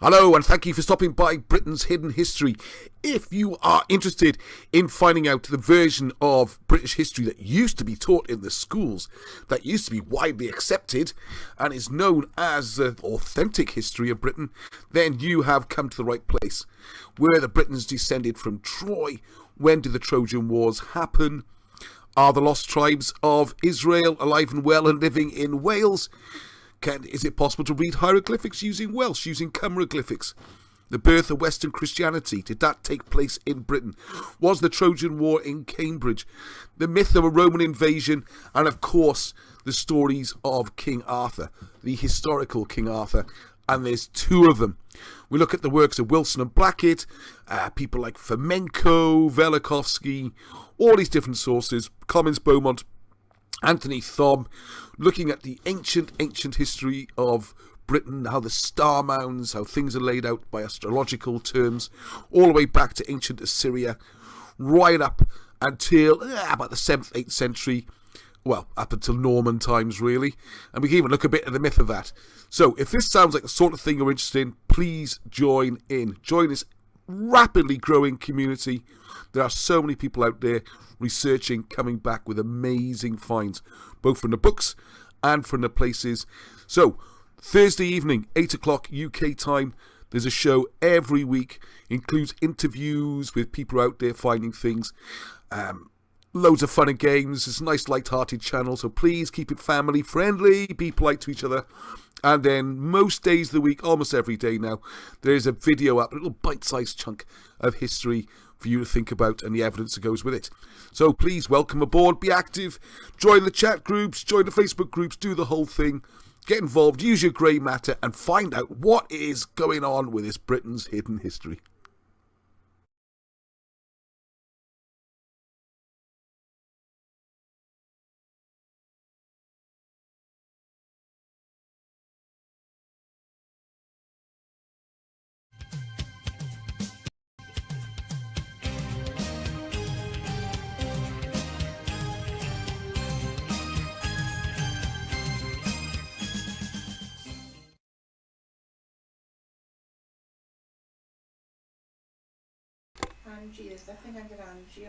Hello, and thank you for stopping by Britain's Hidden History. If you are interested in finding out the version of British history that used to be taught in the schools, that used to be widely accepted, and is known as the authentic history of Britain, then you have come to the right place. Were the Britons descended from Troy? When did the Trojan Wars happen? Are the lost tribes of Israel alive and well and living in Wales? Is it possible to read hieroglyphics using Welsh, using Cymroglyphics? The birth of Western Christianity, did that take place in Britain? Was the Trojan War in Cambridge? The myth of a Roman invasion, and of course, the stories of King Arthur, the historical King Arthur, and there's two of them. We look at the works of Wilson and Blackett, people like Fomenko, Velikovsky, all these different sources, Comins Beaumont, Anthony Thom, looking at the ancient history of Britain, how the star mounds, how things are laid out by astrological terms, all the way back to ancient Assyria, right up until about the 7th, 8th century, well, up until Norman times, really. And we can even look a bit at the myth of that. So, if this sounds like the sort of thing you're interested in, please join in. Join this rapidly growing community. There are so many people out there researching, coming back with amazing finds, both from the books and from the places. So, Thursday evening, 8 o'clock UK time, there's a show every week, includes interviews with people out there finding things, loads of fun and games. It's a nice light-hearted channel, so please keep it family friendly, be polite to each other. And then most days of the week, almost every day now, there's a video up, a little bite-sized chunk of history for you to think about and the evidence that goes with it. So please welcome aboard, be active, join the chat groups, join the Facebook groups, do the whole thing, get involved, use your grey matter and find out what is going on with this Britain's hidden history.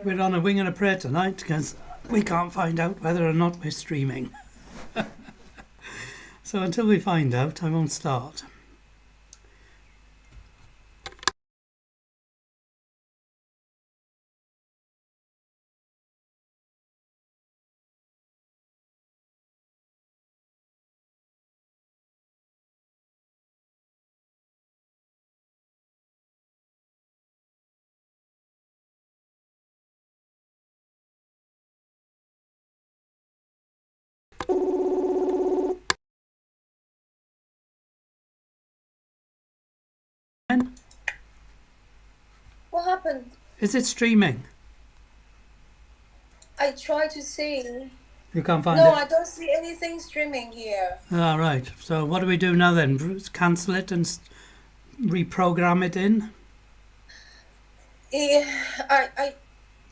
We're on a wing and a prayer tonight because we can't find out whether or not we're streaming. So until we find out, I won't start. What happened? Is it streaming? I tried to see. You can't find it? No, I don't see anything streaming here. Ah, right. So what do we do now then? Cancel it and reprogram it in? Yeah, I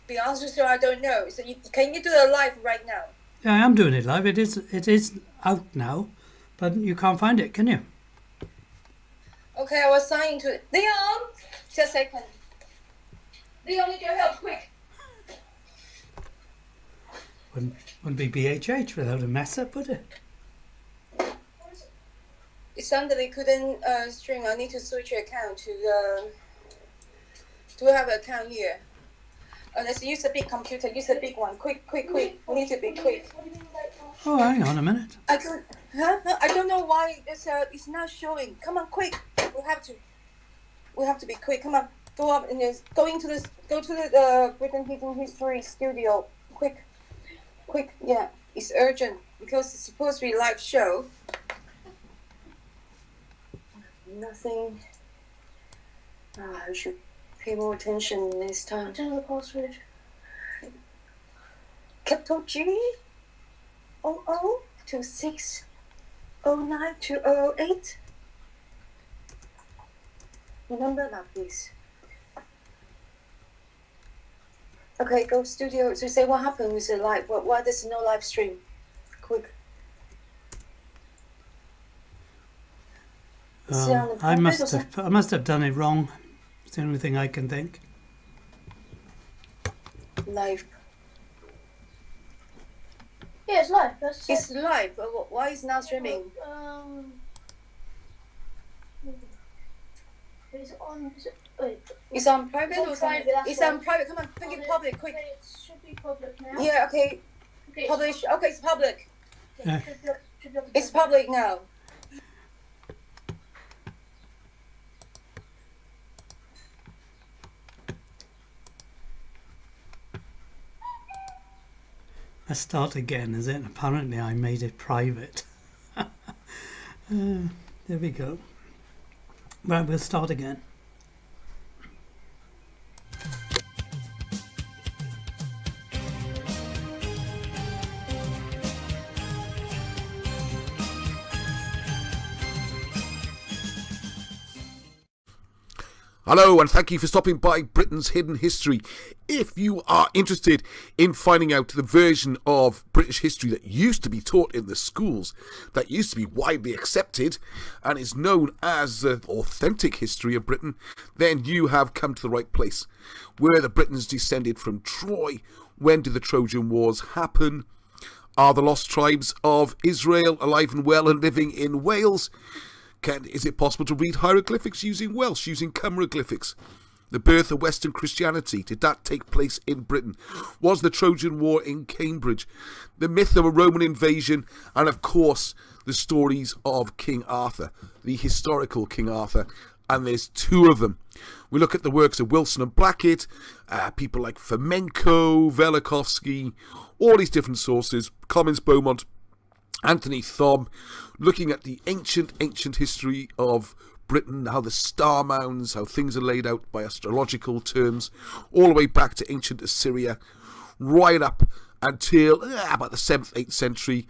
be honest with you, I don't know. So can you do it live right now? Yeah, I am doing it live. It is out now, but you can't find it, can you? Okay, I was signing to it. Leon, just a second. Leon, need your help, quick. Wouldn't be BHH without a mess up, would it? It suddenly couldn't stream. I need to switch your account to do I have an account here? Let's use a big computer. Use a big one. Quick. We need to be quick. Oh, hang on a minute. I don't know why it's not showing. Come on, quick. We have to be quick. Come on, go up and go to the Britain Hidden History studio. Quick. Yeah, it's urgent because it's supposed to be a live show. Nothing. I should pay more attention this time. Turn the password. Capital G 0026092008. Remember now, please. Okay, go studio. So say what happened with the live. Why there's no live stream? Quick. Is it on the I private or must have done it wrong. It's the only thing I can think. live? Yeah, it's live. It's live. Why is it not streaming? It's on. Wait. It's on private It's on or something? private, that's It's right. on private. Come on, make it public, quick. Okay, it should be public now. Yeah, okay. Okay. Publish. Okay, it's public. Okay, should be able to It's public now. Let's start again, is it? Apparently I made it private. There we go. Right, we'll start again. Hello, and thank you for stopping by Britain's Hidden History. If you are interested in finding out the version of British history that used to be taught in the schools, that used to be widely accepted, and is known as the authentic history of Britain, then you have come to the right place. Were the Britons descended from Troy? When did the Trojan Wars happen? Are the lost tribes of Israel alive and well and living in Wales? Is it possible to read hieroglyphics using Welsh, using Cymroglyphics? The birth of Western Christianity, did that take place in Britain? Was the Trojan War in Cambridge? The myth of a Roman invasion, and of course the stories of King Arthur, the historical King Arthur, and there's two of them. We look at the works of Wilson and Blackett, people like Fomenko, Velikovsky, all these different sources, Clemens Beaumont, Anthony Thom, looking at the ancient history of Britain, how the star mounds, how things are laid out by astrological terms, all the way back to ancient Assyria, right up until about the 7th, 8th century,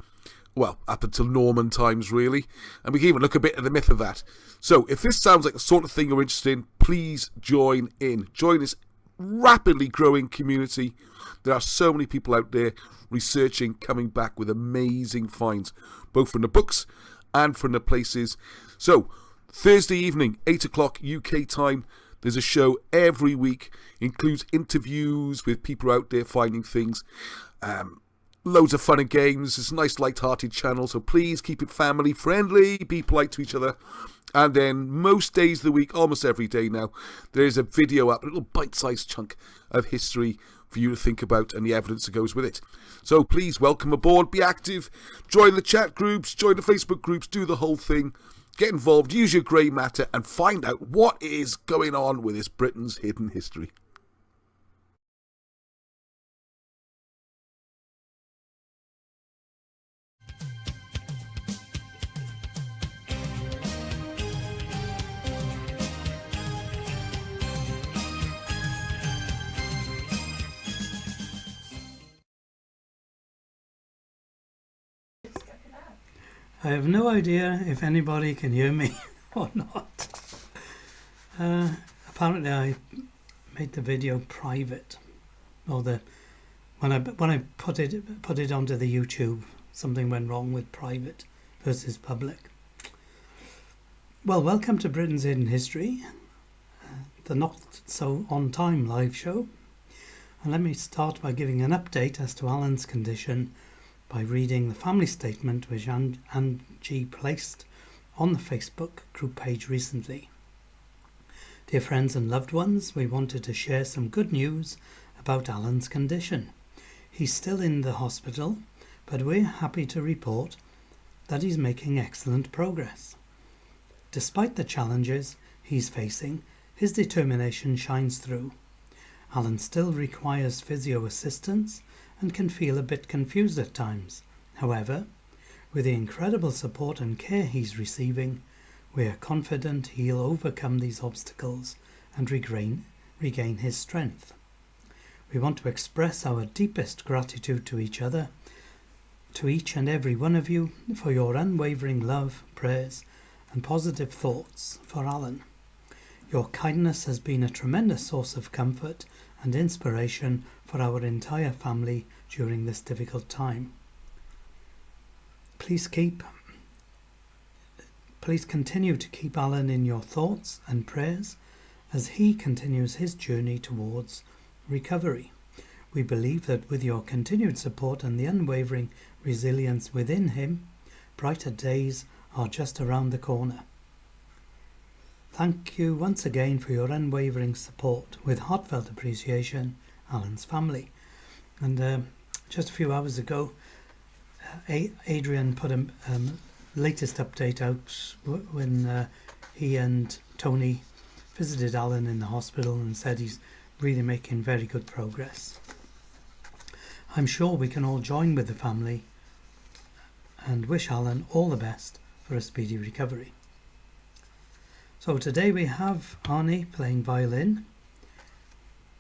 well, up until Norman times, really. And we can even look a bit at the myth of that. So, if this sounds like the sort of thing you're interested in, please join in. Join this rapidly growing community. There are so many people out there researching, coming back with amazing finds, both from the books and from the places. So, Thursday evening, 8 o'clock UK time, there's a show every week, includes interviews with people out there finding things, loads of fun and games. It's a nice light-hearted channel, so please keep it family friendly, be polite to each other. And then most days of the week, almost every day now, there's a video up, a little bite-sized chunk of history for you to think about and the evidence that goes with it. So please welcome aboard, be active, join the chat groups, join the Facebook groups, do the whole thing, get involved, use your grey matter and find out what is going on with this Britain's hidden history. I have no idea if anybody can hear me or not. Apparently I made the video private, or when I put it onto the YouTube, something went wrong with private versus public. Well, welcome to Britain's Hidden History, the not so on time live show. And let me start by giving an update as to Alan's condition by reading the family statement which Angie placed on the Facebook group page recently. Dear friends and loved ones, we wanted to share some good news about Alan's condition. He's still in the hospital, but we're happy to report that he's making excellent progress. Despite the challenges he's facing, his determination shines through. Alan still requires physio assistance and can feel a bit confused at times. However, with the incredible support and care he's receiving, we are confident he'll overcome these obstacles and regain his strength. We want to express our deepest gratitude to each other, to each and every one of you, for your unwavering love, prayers and positive thoughts for Alan. Your kindness has been a tremendous source of comfort and inspiration for our entire family during this difficult time. Please keep Please continue to keep Alan in your thoughts and prayers as he continues his journey towards recovery. We believe that with your continued support and the unwavering resilience within him, brighter days are just around the corner. Thank you once again for your unwavering support. With heartfelt appreciation, Alan's family. And just a few hours ago, Adrian put a latest update out when he and Tony visited Alan in the hospital and said he's really making very good progress. I'm sure we can all join with the family and wish Alan all the best for a speedy recovery. So today we have Arnie playing violin,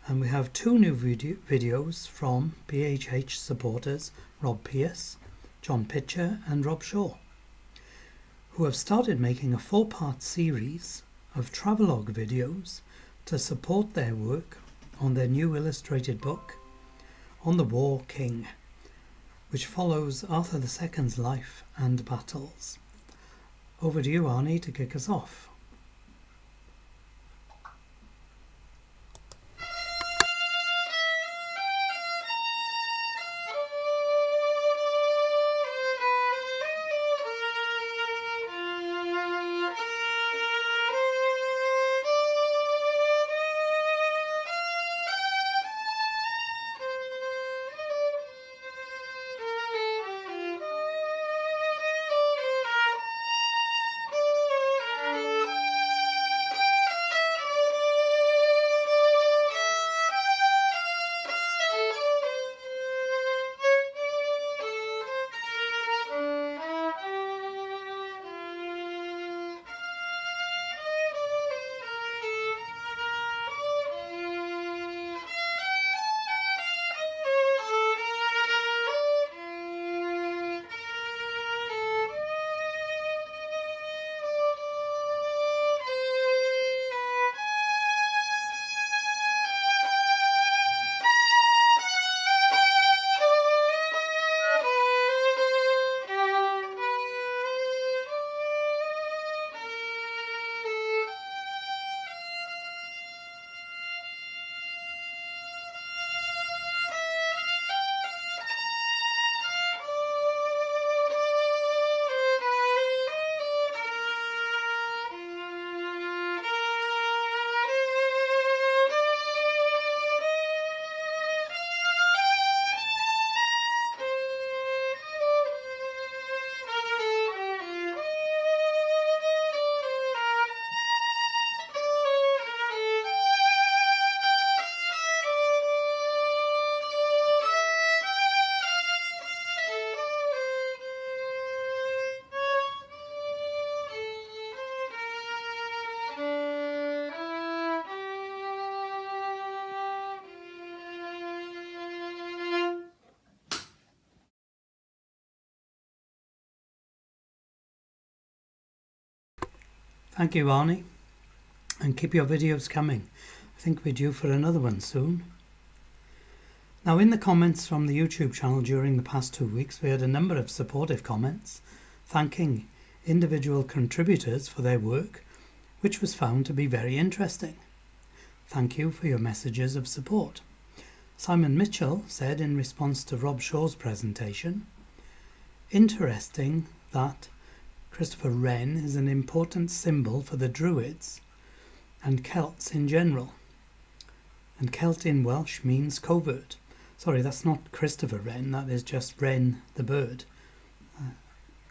and we have two new videos from BHH supporters Rob Pierce, John Pitcher and Rob Shaw, who have started making a 4-part series of travelogue videos to support their work on their new illustrated book, On the War King, which follows Arthur II's life and battles. Over to you, Arnie, to kick us off. Thank you, Arnie, and keep your videos coming. I think we're due for another one soon. Now, in the comments from the YouTube channel during the past 2 weeks, we had a number of supportive comments thanking individual contributors for their work, which was found to be very interesting. Thank you for your messages of support. Simon Mitchell said in response to Rob Shaw's presentation, "Interesting that Christopher Wren is an important symbol for the Druids and Celts in general. And Celt in Welsh means covert." Sorry, that's not Christopher Wren, that is just Wren the bird,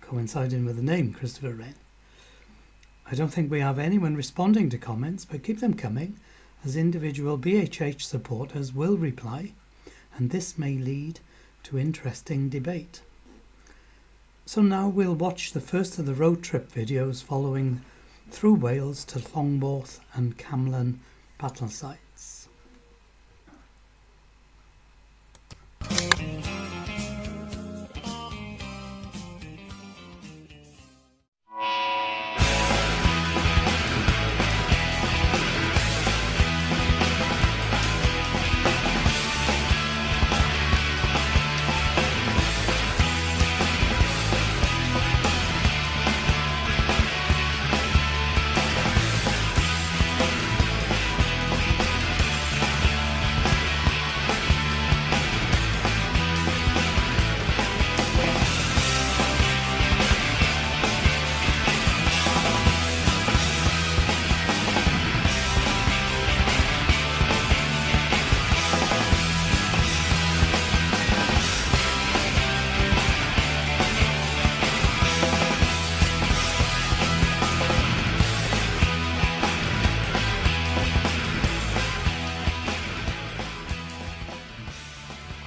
coinciding with the name Christopher Wren. I don't think we have anyone responding to comments, but keep them coming, as individual BHH supporters will reply, and this may lead to interesting debate. So now we'll watch the first of the road trip videos following through Wales to Longborth and Camlan battle sites.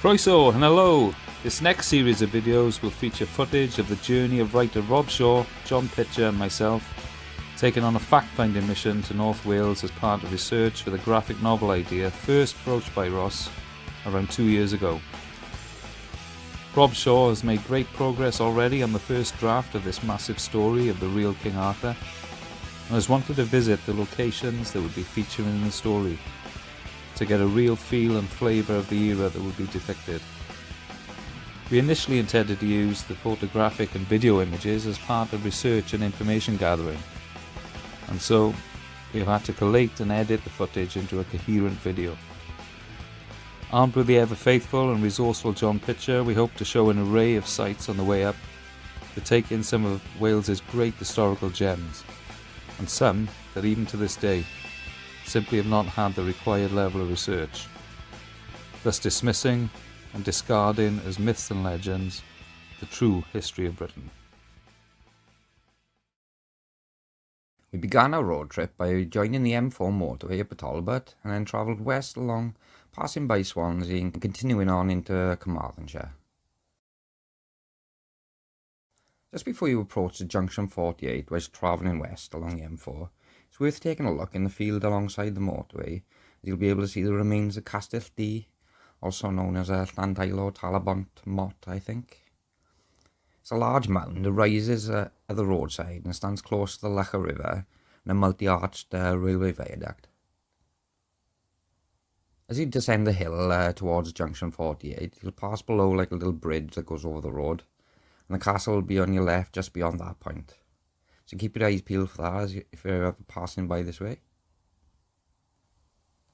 Croeso and hello! This next series of videos will feature footage of the journey of writer Rob Shaw, John Pitcher and myself, taken on a fact-finding mission to North Wales as part of research for the graphic novel idea first broached by Ross around 2 years ago. Rob Shaw has made great progress already on the first draft of this massive story of the real King Arthur, and has wanted to visit the locations that would be featured in the story, to get a real feel and flavour of the era that would be depicted. We initially intended to use the photographic and video images as part of research and information gathering, and so we've had to collate and edit the footage into a coherent video. Armed with the ever-faithful and resourceful John Pitcher, we hope to show an array of sites on the way up, to take in some of Wales's great historical gems, and some that even to this day simply have not had the required level of research, thus dismissing and discarding as myths and legends the true history of Britain. We began our road trip by joining the M4 motorway at Port Talbot and then travelled west along, passing by Swansea and continuing on into Carmarthenshire. Just before you approach the junction 48 whilst travelling west along the M4, it's worth taking a look in the field alongside the motorway, as you'll be able to see the remains of Castell D, also known as a Llandailo Talabont Mott, I think. It's a large mound that rises at the roadside and stands close to the Lecha River and a multi-arched railway viaduct. As you descend the hill towards junction 48, you'll pass below like a little bridge that goes over the road, and the castle will be on your left just beyond that point. So keep your eyes peeled for that if you're ever passing by this way.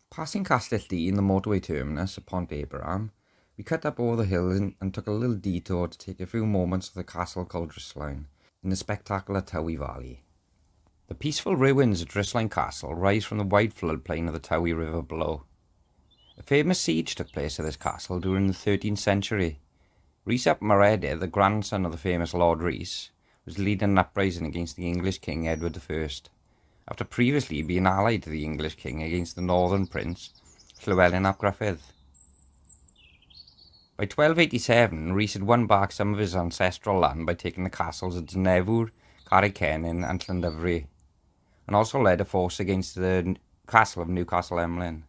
Passing Castell D in the motorway terminus at Pont Abraham, we cut up over the hill and took a little detour to take a few moments of the castle called Drysline in the spectacular Towy Valley. The peaceful ruins of Drysline Castle rise from the wide floodplain of the Towy River below. A famous siege took place at this castle during the 13th century. Rhys ap Maredydd, the grandson of the famous Lord Rhys, was leading an uprising against the English King Edward I, after previously being allied to the English King against the northern prince Llywelyn ap Gruffydd. By 1287, Rhys had won back some of his ancestral land by taking the castles of Dynevor, Carrick-Cenin and Llandyfri, and also led a force against the castle of Newcastle Emlyn.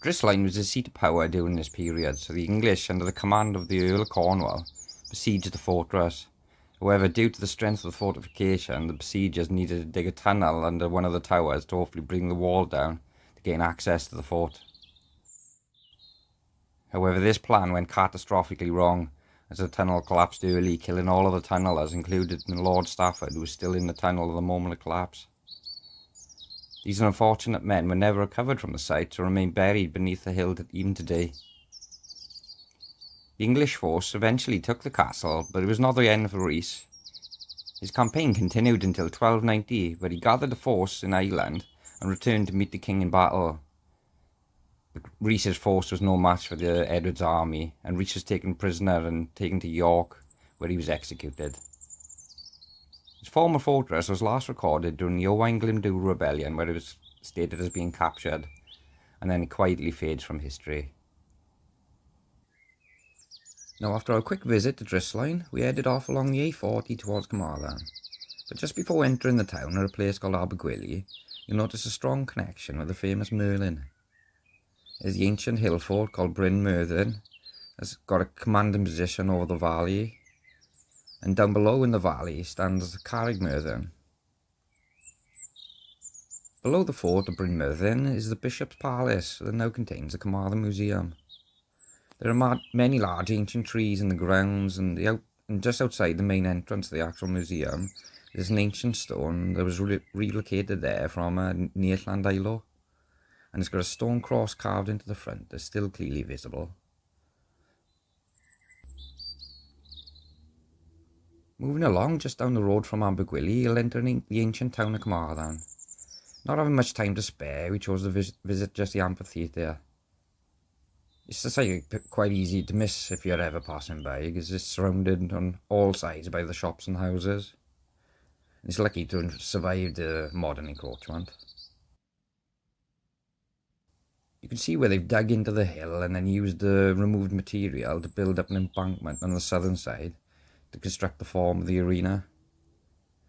Drysline was the seat of power during this period, so the English, under the command of the Earl of Cornwall, besieged the fortress. However, due to the strength of the fortification, the besiegers needed to dig a tunnel under one of the towers to hopefully bring the wall down to gain access to the fort. However, this plan went catastrophically wrong, as the tunnel collapsed early, killing all of the tunnellers, including Lord Stafford, who was still in the tunnel at the moment of collapse. These unfortunate men were never recovered from the site, or remain buried beneath the hill even today. The English force eventually took the castle, but it was not the end for Rhys. His campaign continued until 1290, where he gathered a force in Ireland and returned to meet the king in battle. But Rhys's force was no match for Edward's army, and Rhys was taken prisoner and taken to York, where he was executed. His former fortress was last recorded during the Owain Glyndŵr rebellion, where it was stated as being captured, and then it quietly fades from history. Now, after our quick visit to Drysline, we headed off along the A40 towards Carmarthen. But just before entering the town, at a place called Abergwili, you'll notice a strong connection with the famous Merlin. There's the ancient hill fort called Bryn Myrddin, has got a commanding position over the valley, and down below in the valley stands Carreg Myrddin. Below the fort of Bryn Myrddin is the Bishop's Palace that now contains the Carmarthen Museum. There are many large ancient trees in the grounds, and just outside the main entrance to the actual museum is an ancient stone that was relocated there from near Llandailo, and it's got a stone cross carved into the front that's still clearly visible. Moving along just down the road from Abergwili, you'll enter the ancient town of Carmarthen. Not having much time to spare, we chose to visit just the amphitheatre. It's just like quite easy to miss if you're ever passing by, because it's surrounded on all sides by the shops and houses. It's lucky to have survived the modern encroachment. You can see where they've dug into the hill and then used the removed material to build up an embankment on the southern side to construct the form of the arena.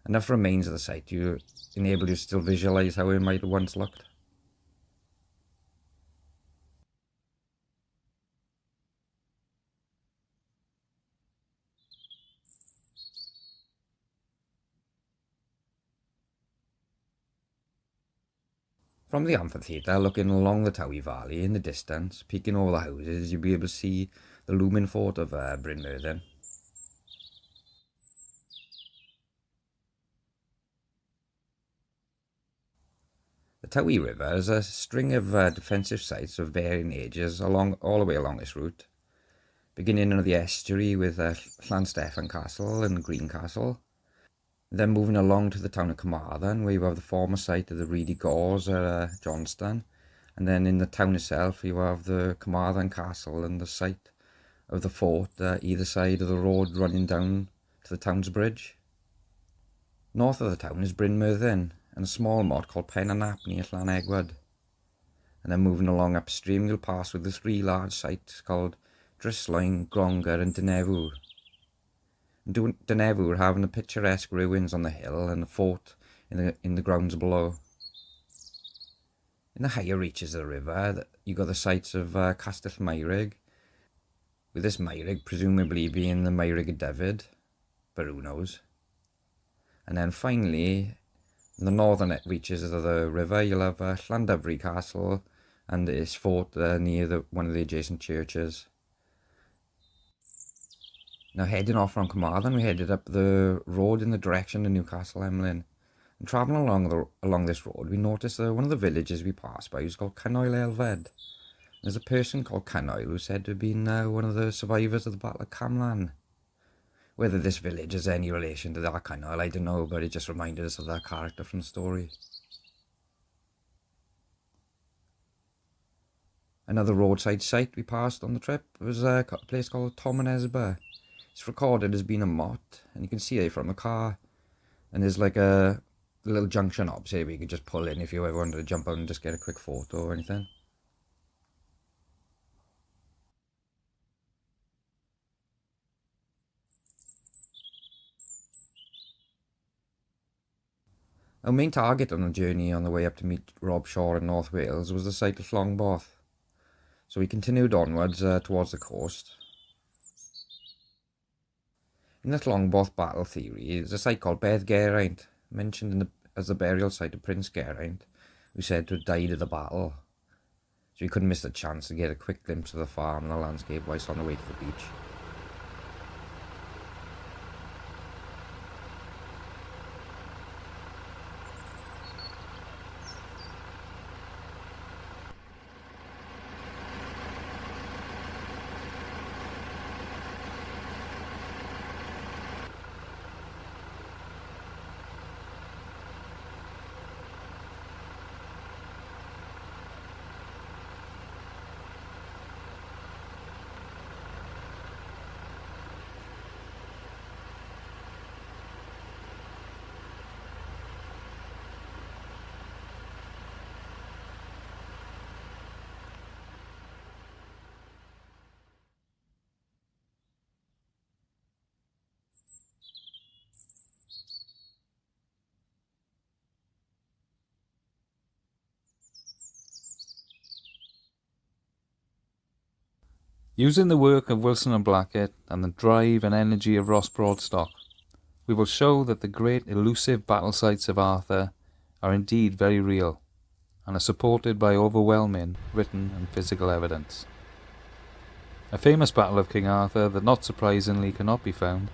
Enough remains of the site to enable you to still visualise how it might have once looked. From the amphitheatre, looking along the Towy Valley in the distance, peeking over the houses, you'll be able to see the looming fort of Bryn Myrddin. The Towy River is a string of defensive sites of varying ages all the way along this route, beginning in the estuary with Llansteffan Castle and Green Castle, then moving along to the town of Carmarthen, where you have the former site of the Reedy Gores at Johnston, and then in the town itself you have the Carmarthen Castle and the site of the fort either side of the road running down to the town's bridge. North of the town is Bryn Myrddin, and a small motte called Pen and Nap near Llanegwyd. And then moving along upstream you'll pass with the three large sites called Drysloin, Grongar and Dynevor. Dynevor having the picturesque ruins on the hill and the fort in the grounds below. In the higher reaches of the river you got the sites of Castell Meirig, with this Meirig presumably being the Meirig of Dyfed, but who knows. And then finally, in the northern reaches of the river you'll have Llandyfri Castle and its fort near one of the adjacent churches. Now heading off from Carmarthen, we headed up the road in the direction of Newcastle Emlyn. And travelling along this road, we noticed that one of the villages we passed by was called Cynoel Elfed. There's a person called Cynoel who's said to have been one of the survivors of the Battle of Camlan. Whether this village has any relation to that Cynoel, I don't know, but it just reminded us of that character from the story. Another roadside site we passed on the trip was a place called Tom and Esba. It's recorded as being a motte, and you can see it from the car. And there's like a little junction opposite where you could just pull in if you ever wanted to jump out and just get a quick photo or anything. Our main target on the journey on the way up to meet Rob Shaw in North Wales was the site of Llongborth. So we continued onwards towards the coast. In the Llongborth battle theory, there's a site called Bedd Geraint, mentioned as the burial site of Prince Geraint, who said to have died of the battle. So we couldn't miss the chance to get a quick glimpse of the farm and the landscape whilst on the way to the beach. Using the work of Wilson and Blackett and the drive and energy of Ross Broadstock, we will show that the great elusive battle sites of Arthur are indeed very real and are supported by overwhelming written and physical evidence. A famous battle of King Arthur that not surprisingly cannot be found,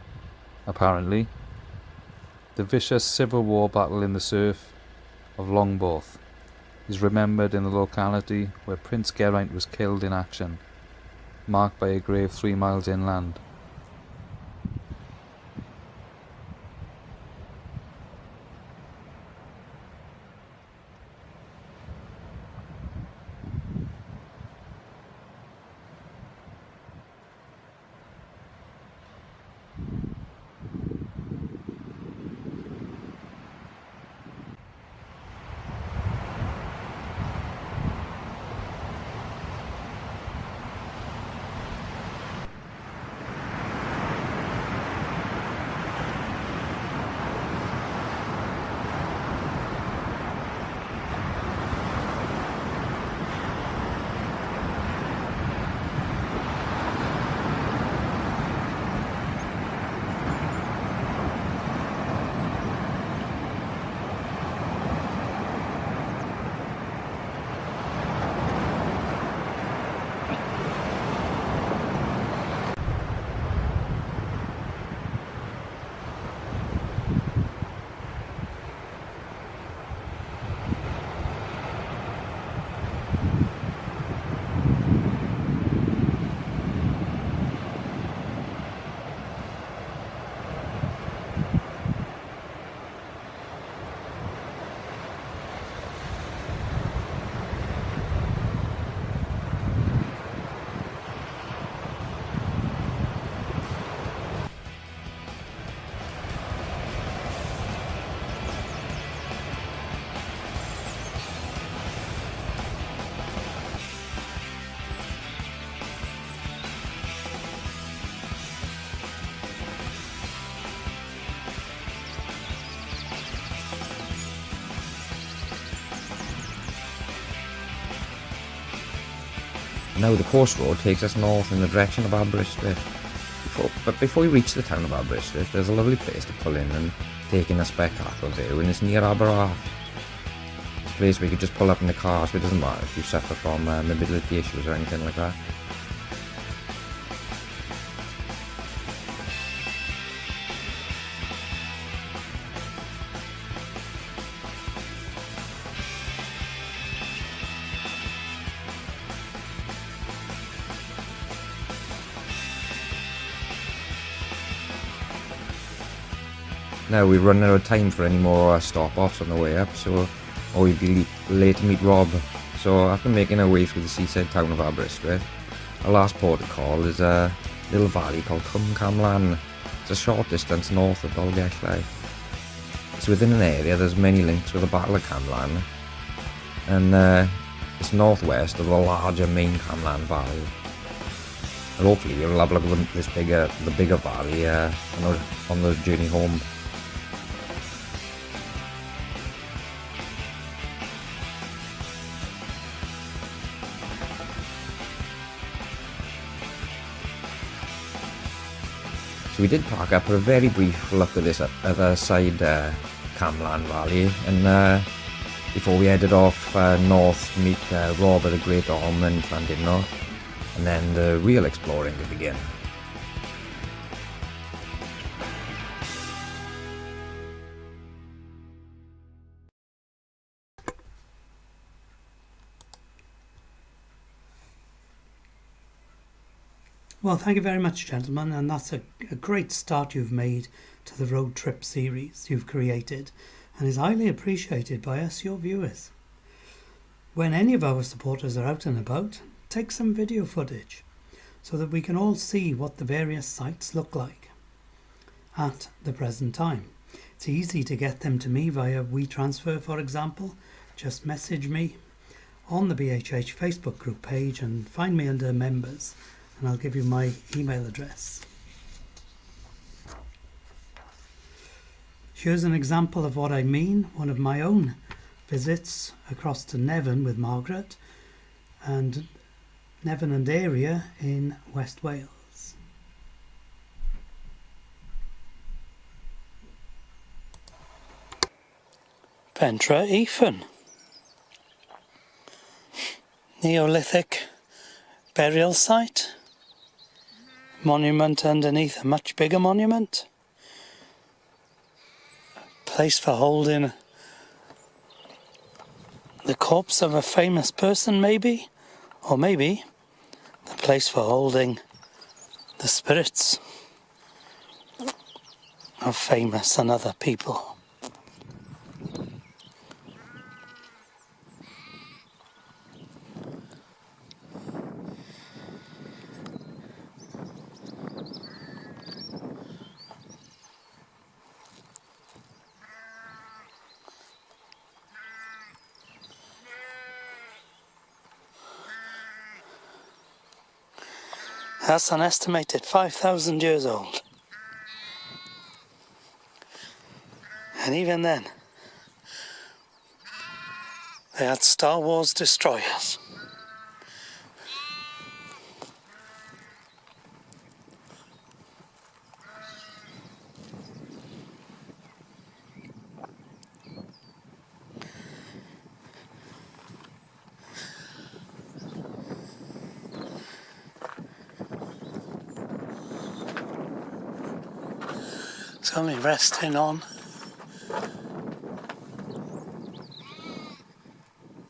apparently, the vicious civil war battle in the surf of Llongborth, is remembered in the locality where Prince Geraint was killed in action, marked by a grave 3 miles inland. Now the coast road takes us north in the direction of Aberystwyth. But before we reach the town of Aberystwyth, there's a lovely place to pull in and take in a spectacle view, and it's near Aberarth. It's a place where you could just pull up in the car, so it doesn't matter if you suffer from mobility issues or anything like that. Now we're running out of time for any more stop-offs on the way up, so or we'd be late to meet Rob. So after making our way through the seaside town of Aberystwyth, our last port of call is a little valley called Cwm It's a short distance north of BHH Live. It's within an area there's many links with the Battle of Camlan, and it's northwest of the larger main Camlan Valley. And hopefully we'll have a look at the bigger valley on the journey home. So we did park up for a very brief look at this other side Camlan Valley, and before we headed off north to meet Rob at the Great Orme and Llandudno, and then the real exploring to begin. Well, thank you very much, gentlemen, and that's a great start you've made to the road trip series you've created, and is highly appreciated by us, your viewers. When any of our supporters are out and about, take some video footage so that we can all see what the various sites look like at the present time. It's easy to get them to me via WeTransfer, for example. Just message me on the BHH Facebook group page and find me under members, and I'll give you my email address. Here's an example of what I mean. One of my own visits across to Nevin with Margaret, and Nevin and area in West Wales. Pentre Ethan. Neolithic burial site. Monument underneath a much bigger monument. Place for holding the corpse of a famous person, maybe, or maybe the place for holding the spirits of famous and other people. That's an estimated 5,000 years old. And even then, they had Star Wars destroyers. It's only resting on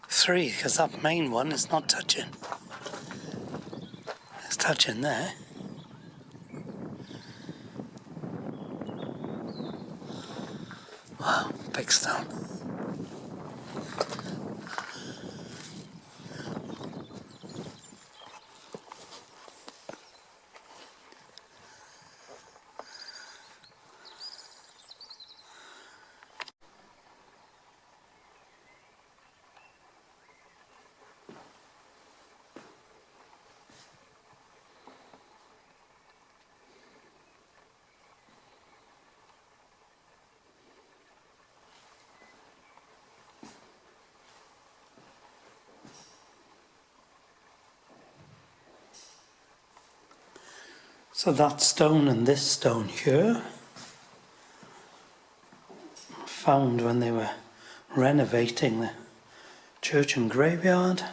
3, because that main one is not touching. It's touching there. Wow, big stone. So that stone and this stone here, found when they were renovating the church and graveyard,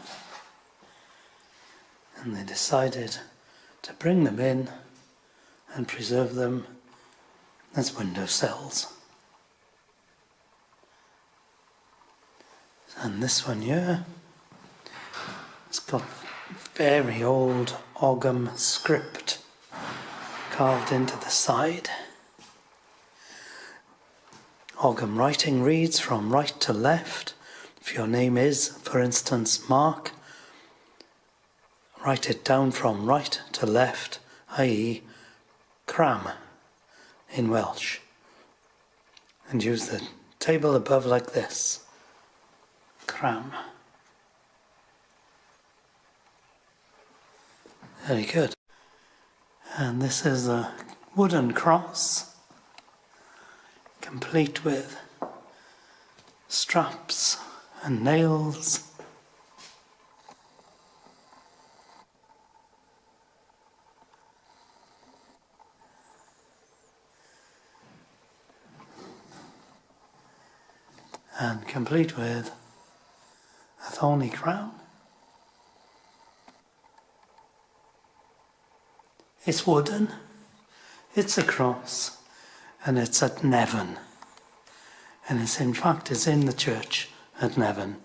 and they decided to bring them in and preserve them as window sills. And this one here, it's got very old Ogham script carved into the side. Ogham writing reads from right to left. If your name is, for instance, Mark, write it down from right to left, i.e. cram in Welsh. And use the table above like this. Cram. Very good. And this is a wooden cross, complete with straps and nails. And complete with a thorny crown. It's wooden, it's a cross, and it's at Nevin. And it's in fact it's in the church at Nevin.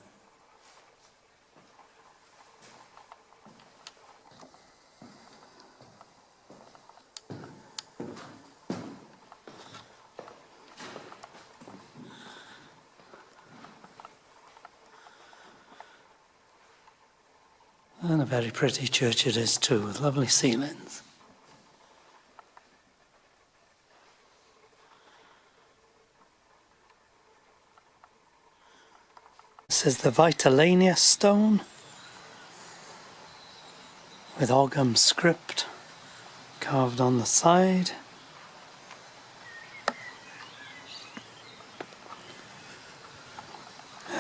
And a very pretty church it is too, with lovely ceilings. This is the Vitalania stone with Ogham script carved on the side.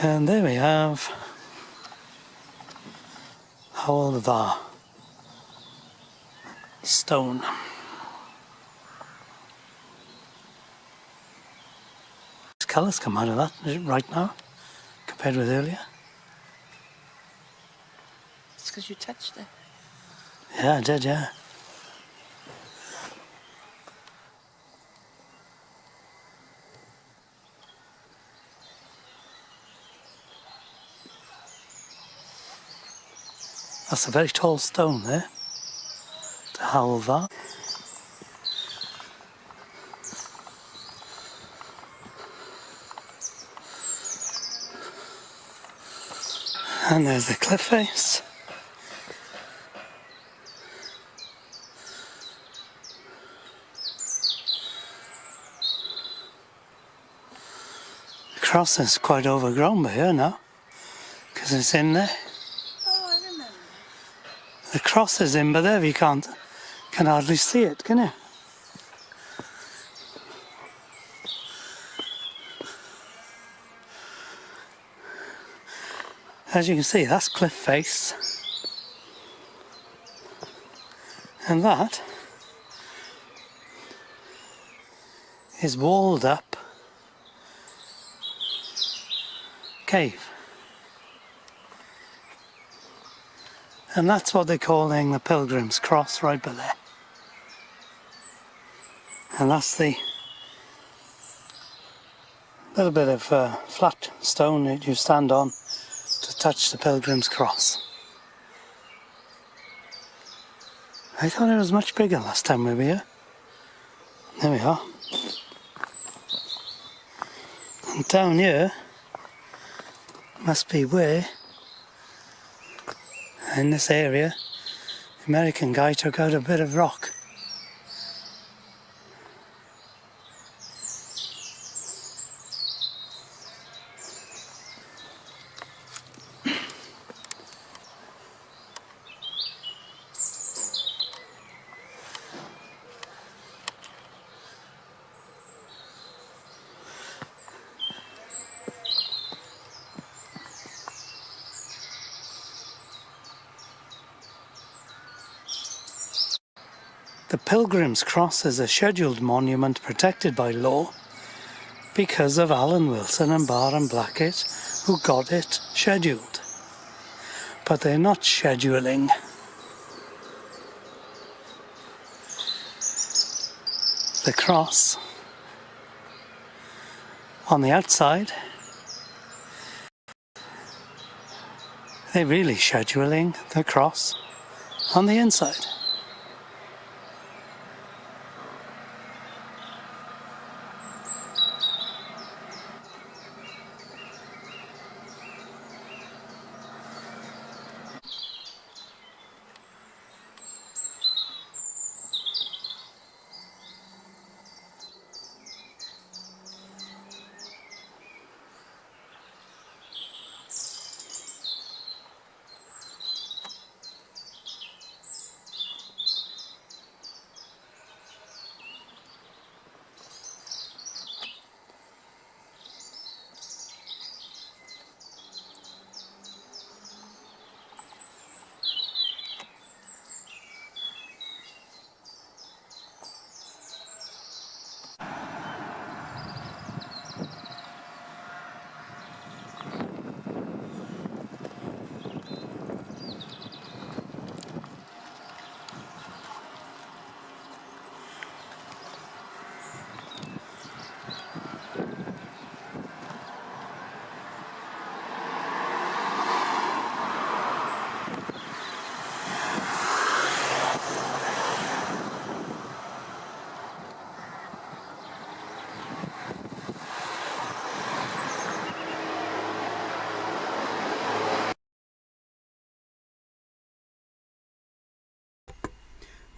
And there we have Howlvar stone. Colours come out of that right now compared with earlier. It's because you touched it. Yeah, I did, yeah. That's a very tall stone there, the Howlvar. And there's the cliff face. The cross is quite overgrown by here now, because it's in there. The cross is in, but there you can hardly see it, can you? As you can see, that's cliff face. And that is walled up cave. And that's what they're calling the Pilgrim's Cross right by there. And that's the little bit of flat stone that you stand on to touch the Pilgrim's Cross. I thought it was much bigger last time we were here. There we are. And down here must be where, in this area, the American guy took out a bit of rock. The Pilgrim's Cross is a scheduled monument protected by law because of Alan Wilson and Baron Blackett, who got it scheduled. But they're not scheduling. The cross on the outside. They're really scheduling the cross on the inside.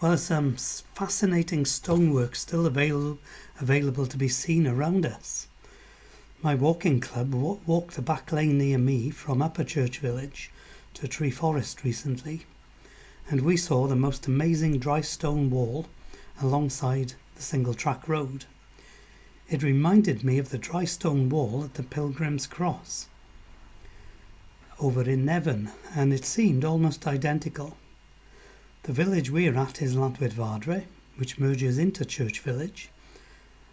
Well, there's some fascinating stonework still available to be seen around us. My walking club walked the back lane near me from Upper Church Village to Tree Forest recently, and we saw the most amazing dry stone wall alongside the single track road. It reminded me of the dry stone wall at the Pilgrim's Cross over in Nevern, and it seemed almost identical. The village we're at is Llantwit-Fadre, which merges into Church Village.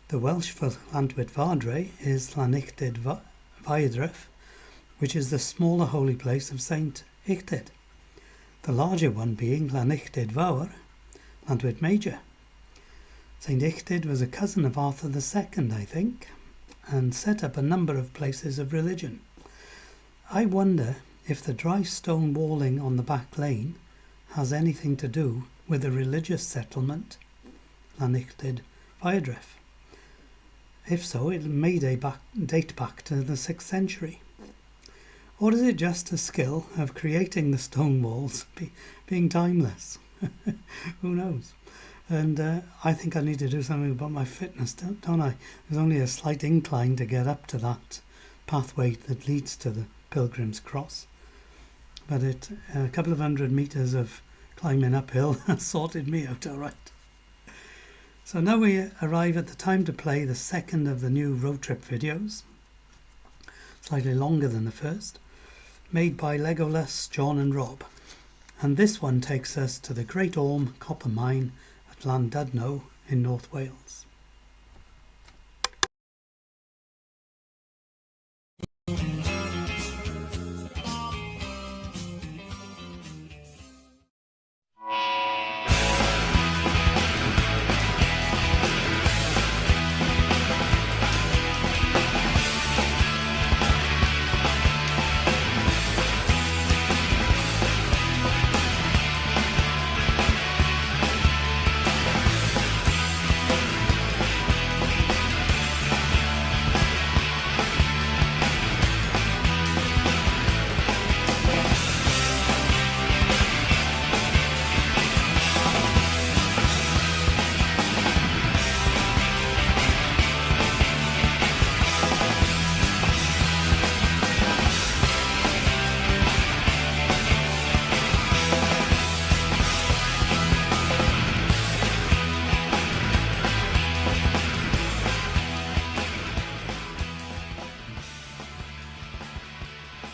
The Welsh for Llantwit-Fadre is Llanictid which is the smaller holy place of Saint Ictid, the larger one being Llanictid Fawr, Llantwit Major. Saint Ictid was a cousin of Arthur II, I think, and set up a number of places of religion. I wonder if the dry stone walling on the back lane has anything to do with the religious settlement, Llanictid-Fadre. If so, it may date back to the 6th century. Or is it just a skill of creating the stone walls being timeless? Who knows? And I think I need to do something about my fitness, don't I? There's only a slight incline to get up to that pathway that leads to the Pilgrim's Cross. But a couple of 100 metres of climbing uphill sorted me out all right. So now we arrive at the time to play the second of the new road trip videos, slightly longer than the first, made by Legolas, John and Rob. And this one takes us to the Great Orme copper mine at Llandudno in North Wales.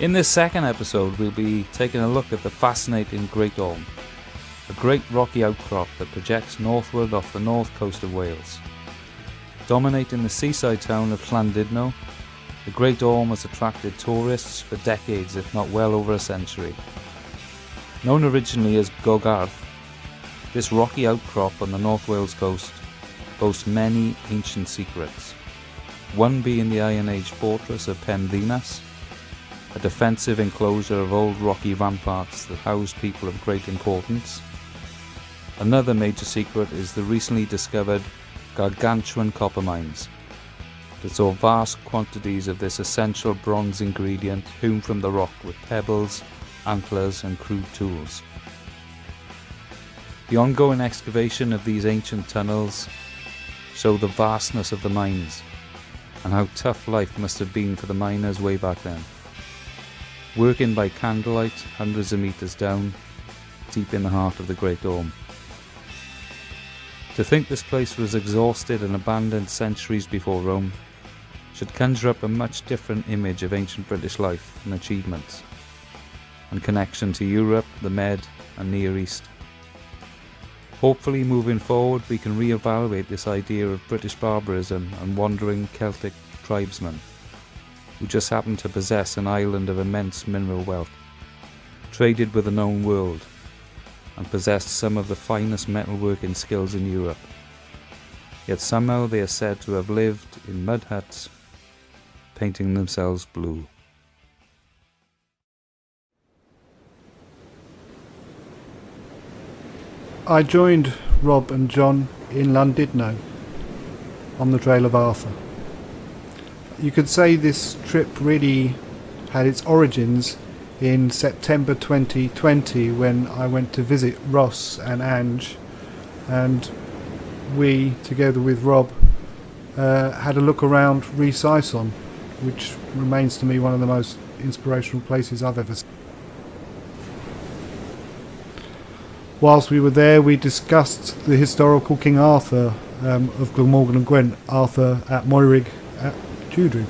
In this second episode, we'll be taking a look at the fascinating Great Orme. a great rocky outcrop that projects northward off the north coast of Wales. Dominating the seaside town of Llandudno, the Great Orme has attracted tourists for decades, if not well over a century. Known originally as Gogarth, this rocky outcrop on the North Wales coast boasts many ancient secrets, one being the Iron Age fortress of Penddinas, a defensive enclosure of old rocky ramparts that house people of great importance. Another major secret is the recently discovered gargantuan copper mines that saw vast quantities of this essential bronze ingredient hewn from the rock with pebbles, antlers and crude tools. The ongoing excavation of these ancient tunnels show the vastness of the mines and how tough life must have been for the miners way back then, working by candlelight hundreds of metres down, deep in the heart of the Great Orme. To think this place was exhausted and abandoned centuries before Rome should conjure up a much different image of ancient British life and achievements, and connection to Europe, the Med and Near East. Hopefully moving forward we can re-evaluate this idea of British barbarism and wandering Celtic tribesmen who just happened to possess an island of immense mineral wealth, traded with the known world, and possessed some of the finest metalworking skills in Europe. Yet somehow they are said to have lived in mud huts, painting themselves blue. I joined Rob and John in Llandudno on the Trail of Arthur. You could say this trip really had its origins in September 2020 when I went to visit Ross and Ange, and we, together with Rob, had a look around Rhys Ison, which remains to me one of the most inspirational places I've ever seen. Whilst we were there, we discussed the historical King Arthur of Glamorgan and Gwent, Arthur at Moyrig at Tudrig,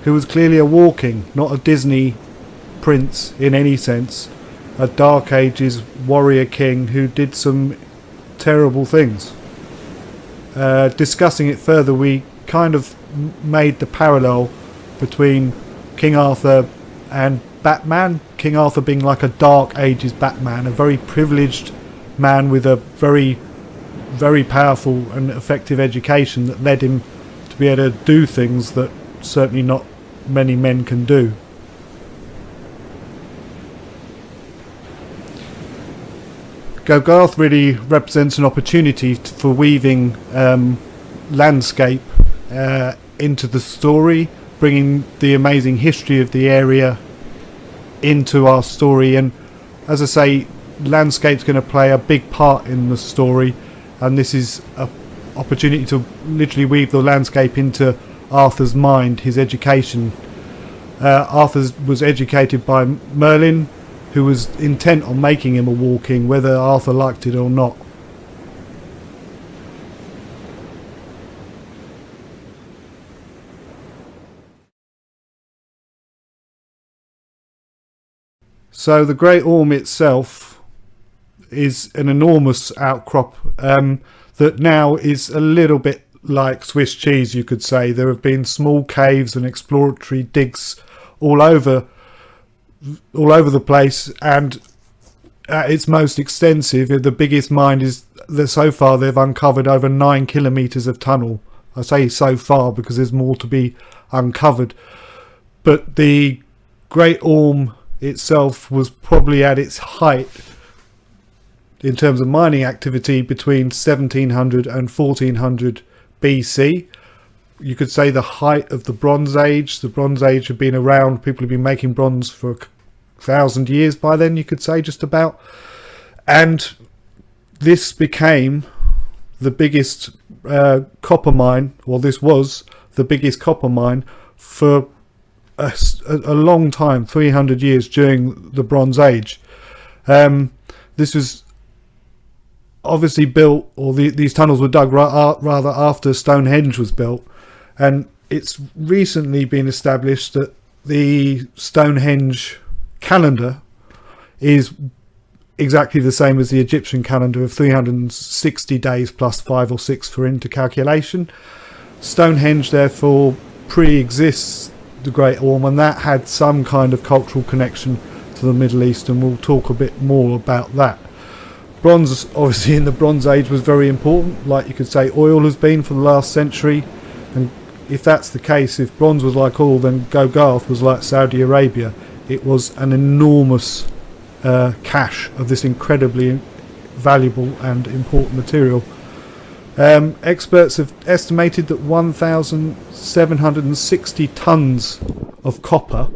who was clearly a walking, not a Disney prince in any sense, a Dark Ages warrior king who did some terrible things. Discussing it further, we kind of made the parallel between King Arthur and Batman. King Arthur being like a Dark Ages Batman, a very privileged man with a very, very powerful and effective education that led him to be able to do things that certainly not many men can do. Gogarth really represents an opportunity for weaving landscape into the story, bringing the amazing history of the area into our story, and as I say, landscape's going to play a big part in the story, and this is an opportunity to literally weave the landscape into Arthur's mind, his education. Arthur was educated by Merlin, who was intent on making him a walking, whether Arthur liked it or not. So the Great Orme itself is an enormous outcrop that now is a little bit like Swiss cheese, you could say. There have been small caves and exploratory digs all over the place, and at its most extensive, the biggest mine is that so far they've uncovered over 9 kilometres of tunnel. I say so far because there's more to be uncovered, but the Great Orme itself was probably at its height in terms of mining activity between 1700 and 1400 BC. You could say the height of the Bronze Age. The Bronze Age had been around, people had been making bronze for 1,000 years by then, you could say, just about. And this became the biggest copper mine, or this was the biggest copper mine for a long time, 300 years during the Bronze Age. This was obviously built, or these tunnels were dug rather after Stonehenge was built, and it's recently been established that the Stonehenge calendar is exactly the same as the Egyptian calendar of 360 days plus 5 or 6 for intercalculation. Stonehenge therefore pre-exists the Great Orme, and that had some kind of cultural connection to the Middle East, and we'll talk a bit more about that. Bronze, obviously in the Bronze Age, was very important, like you could say oil has been for the last century. And if that's the case, if bronze was like oil, then Gogarth was like Saudi Arabia. It was an enormous cache of this incredibly valuable and important material. Experts have estimated that 1,760 tons of copper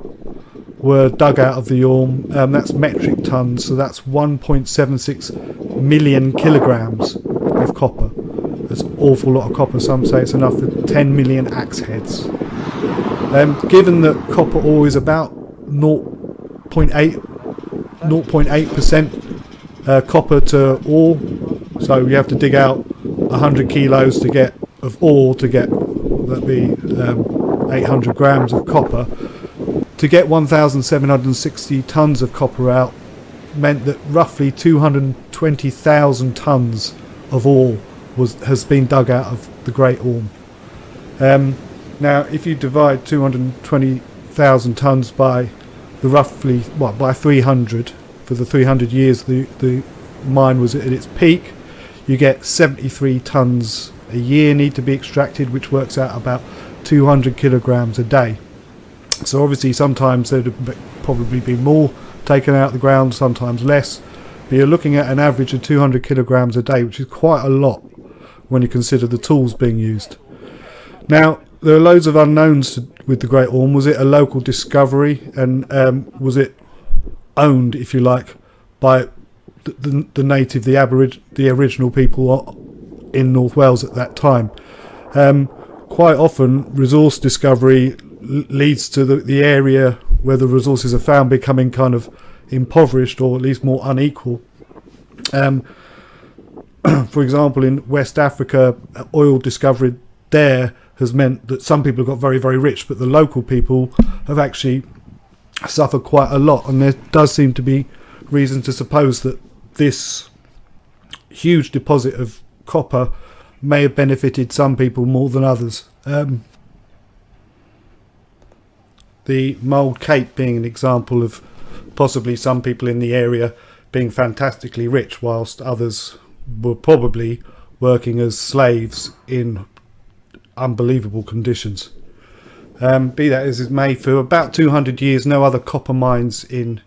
were dug out of the Orme. That's metric tons, so that's 1.76 million kilograms of copper. That's an awful lot of copper. Some say it's enough for 10 million axe heads. Given that copper ore is about 0.8% copper to ore, so you have to dig out 100 kilos to get of ore to get, that'd be 800 grams of copper. To get 1,760 tons of copper out meant that roughly 220,000 tons of ore has been dug out of the Great Orme. Now, if you divide 220,000 tons by the by 300, for the 300 years the mine was at its peak, you get 73 tons a year need to be extracted, which works out about 200 kilograms a day. So obviously sometimes there'd have probably been more taken out of the ground, sometimes less, but you're looking at an average of 200 kilograms a day, which is quite a lot when you consider the tools being used. Now, there are loads of unknowns with the Great Orme. Was it a local discovery, and was it owned, if you like, by the native, the original people in North Wales at that time? Quite often resource discovery leads to the area where the resources are found becoming kind of impoverished, or at least more unequal. For example, in West Africa, oil discovery there has meant that some people have got very, very rich, but the local people have actually suffered quite a lot, and there does seem to be reason to suppose that this huge deposit of copper may have benefited some people more than others. The Mould Cape being an example of possibly some people in the area being fantastically rich, whilst others were probably working as slaves in unbelievable conditions. Be that as it may, for about 200 years no other copper mines in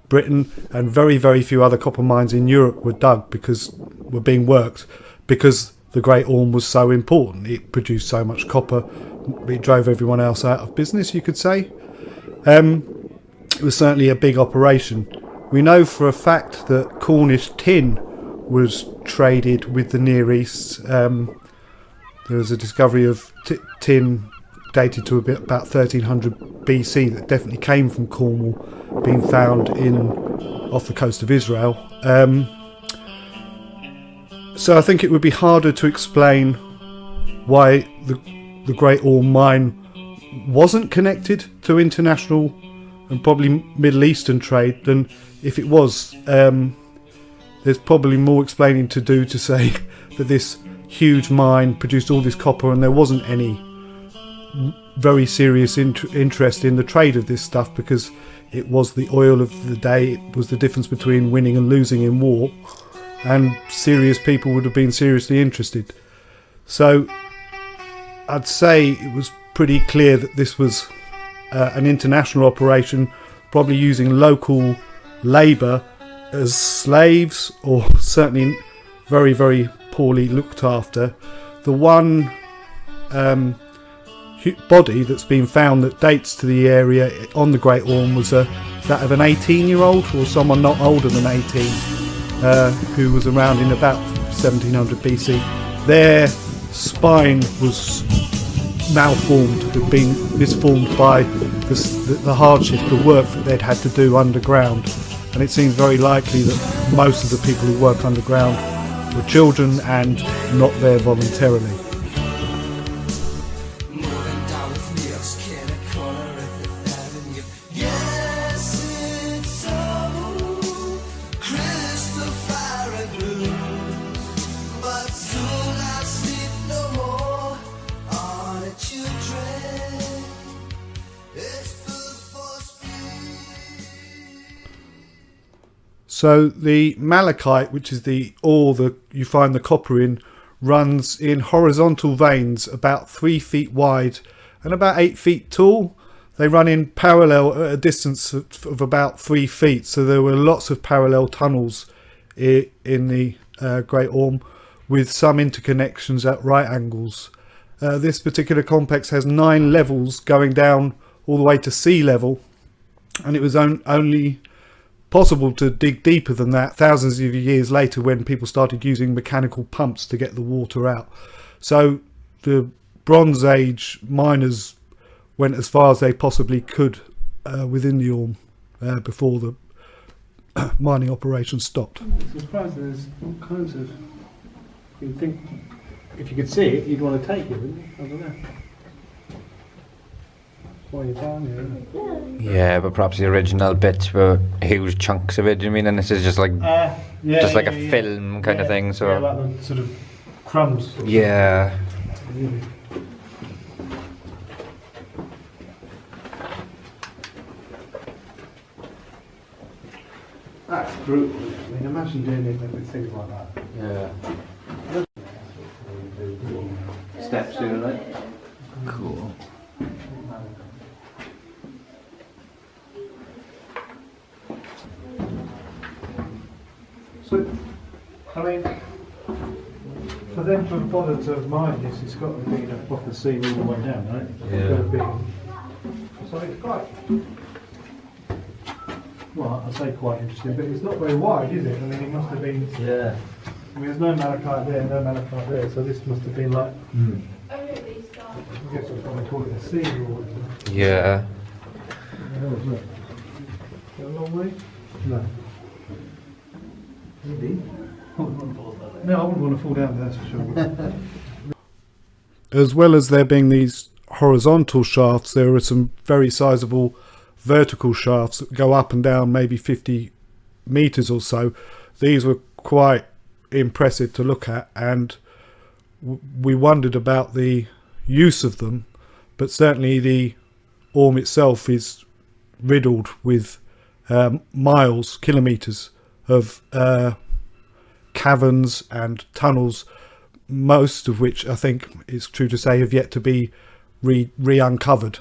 Britain and very, very few other copper mines in Europe were being worked because the Great Orme was so important. It produced so much copper, it drove everyone else out of business, you could say. It was certainly a big operation. We know for a fact that Cornish tin was traded with the Near East. There was a discovery of tin dated to about 1300 BC that definitely came from Cornwall, being found off the coast of Israel. So I think it would be harder to explain why the Great Orme mine wasn't connected to international and probably Middle Eastern trade than if it was. There's probably more explaining to do to say that this huge mine produced all this copper and there wasn't any very serious interest in the trade of this stuff, because it was the oil of the day. It was the difference between winning and losing in war, and serious people would have been seriously interested. So I'd say it was pretty clear that this was an international operation, probably using local labour as slaves, or certainly very, very poorly looked after. The one body that's been found that dates to the area on the Great Orme was that of an 18-year-old, or someone not older than 18, who was around in about 1700 BC. Their spine was malformed, had been misformed by the hardship, the work that they'd had to do underground, and it seems very likely that most of the people who work underground were children and not there voluntarily. So the malachite, which is the ore that you find the copper in, runs in horizontal veins about 3 feet wide and about 8 feet tall. They run in parallel at a distance of about 3 feet. So there were lots of parallel tunnels in the Great Orme, with some interconnections at right angles. This particular complex has 9 levels going down all the way to sea level, and it was only possible to dig deeper than that thousands of years later when people started using mechanical pumps to get the water out. So the Bronze Age miners went as far as they possibly could within the Orme before the mining operations stopped. I'm surprised there's all kinds of... You'd think if you could see it, you'd want to take it, wouldn't you? I don't know. While you're down here. Yeah, but perhaps the original bits were huge chunks of it, do you mean? And this is just like a film kind of thing, so... Yeah, like the sort of crumbs. Yeah. That's brutal. I mean, imagine doing it with things like that. Yeah. Steps here, right? Cool. So, I mean, for them to have bothered to have mined this, it's got to be enough off the sea all the way down, right? Yeah. It's got to be. So it's quite, well, I say quite interesting, but it's not very wide, is it? I mean, it must have been. Yeah. I mean, there's no malachite there, no malachite there, so this must have been like. I guess I'd probably call it a sea or whatever. Yeah. Look. Is that a long way? No. Maybe. No, I wouldn't want to fall down there, that's for sure. As well as there being these horizontal shafts, there are some very sizable vertical shafts that go up and down maybe 50 meters or so. These were quite impressive to look at, and we wondered about the use of them, but certainly the Orme itself is riddled with kilometers of caverns and tunnels, most of which I think it's true to say have yet to be re-uncovered.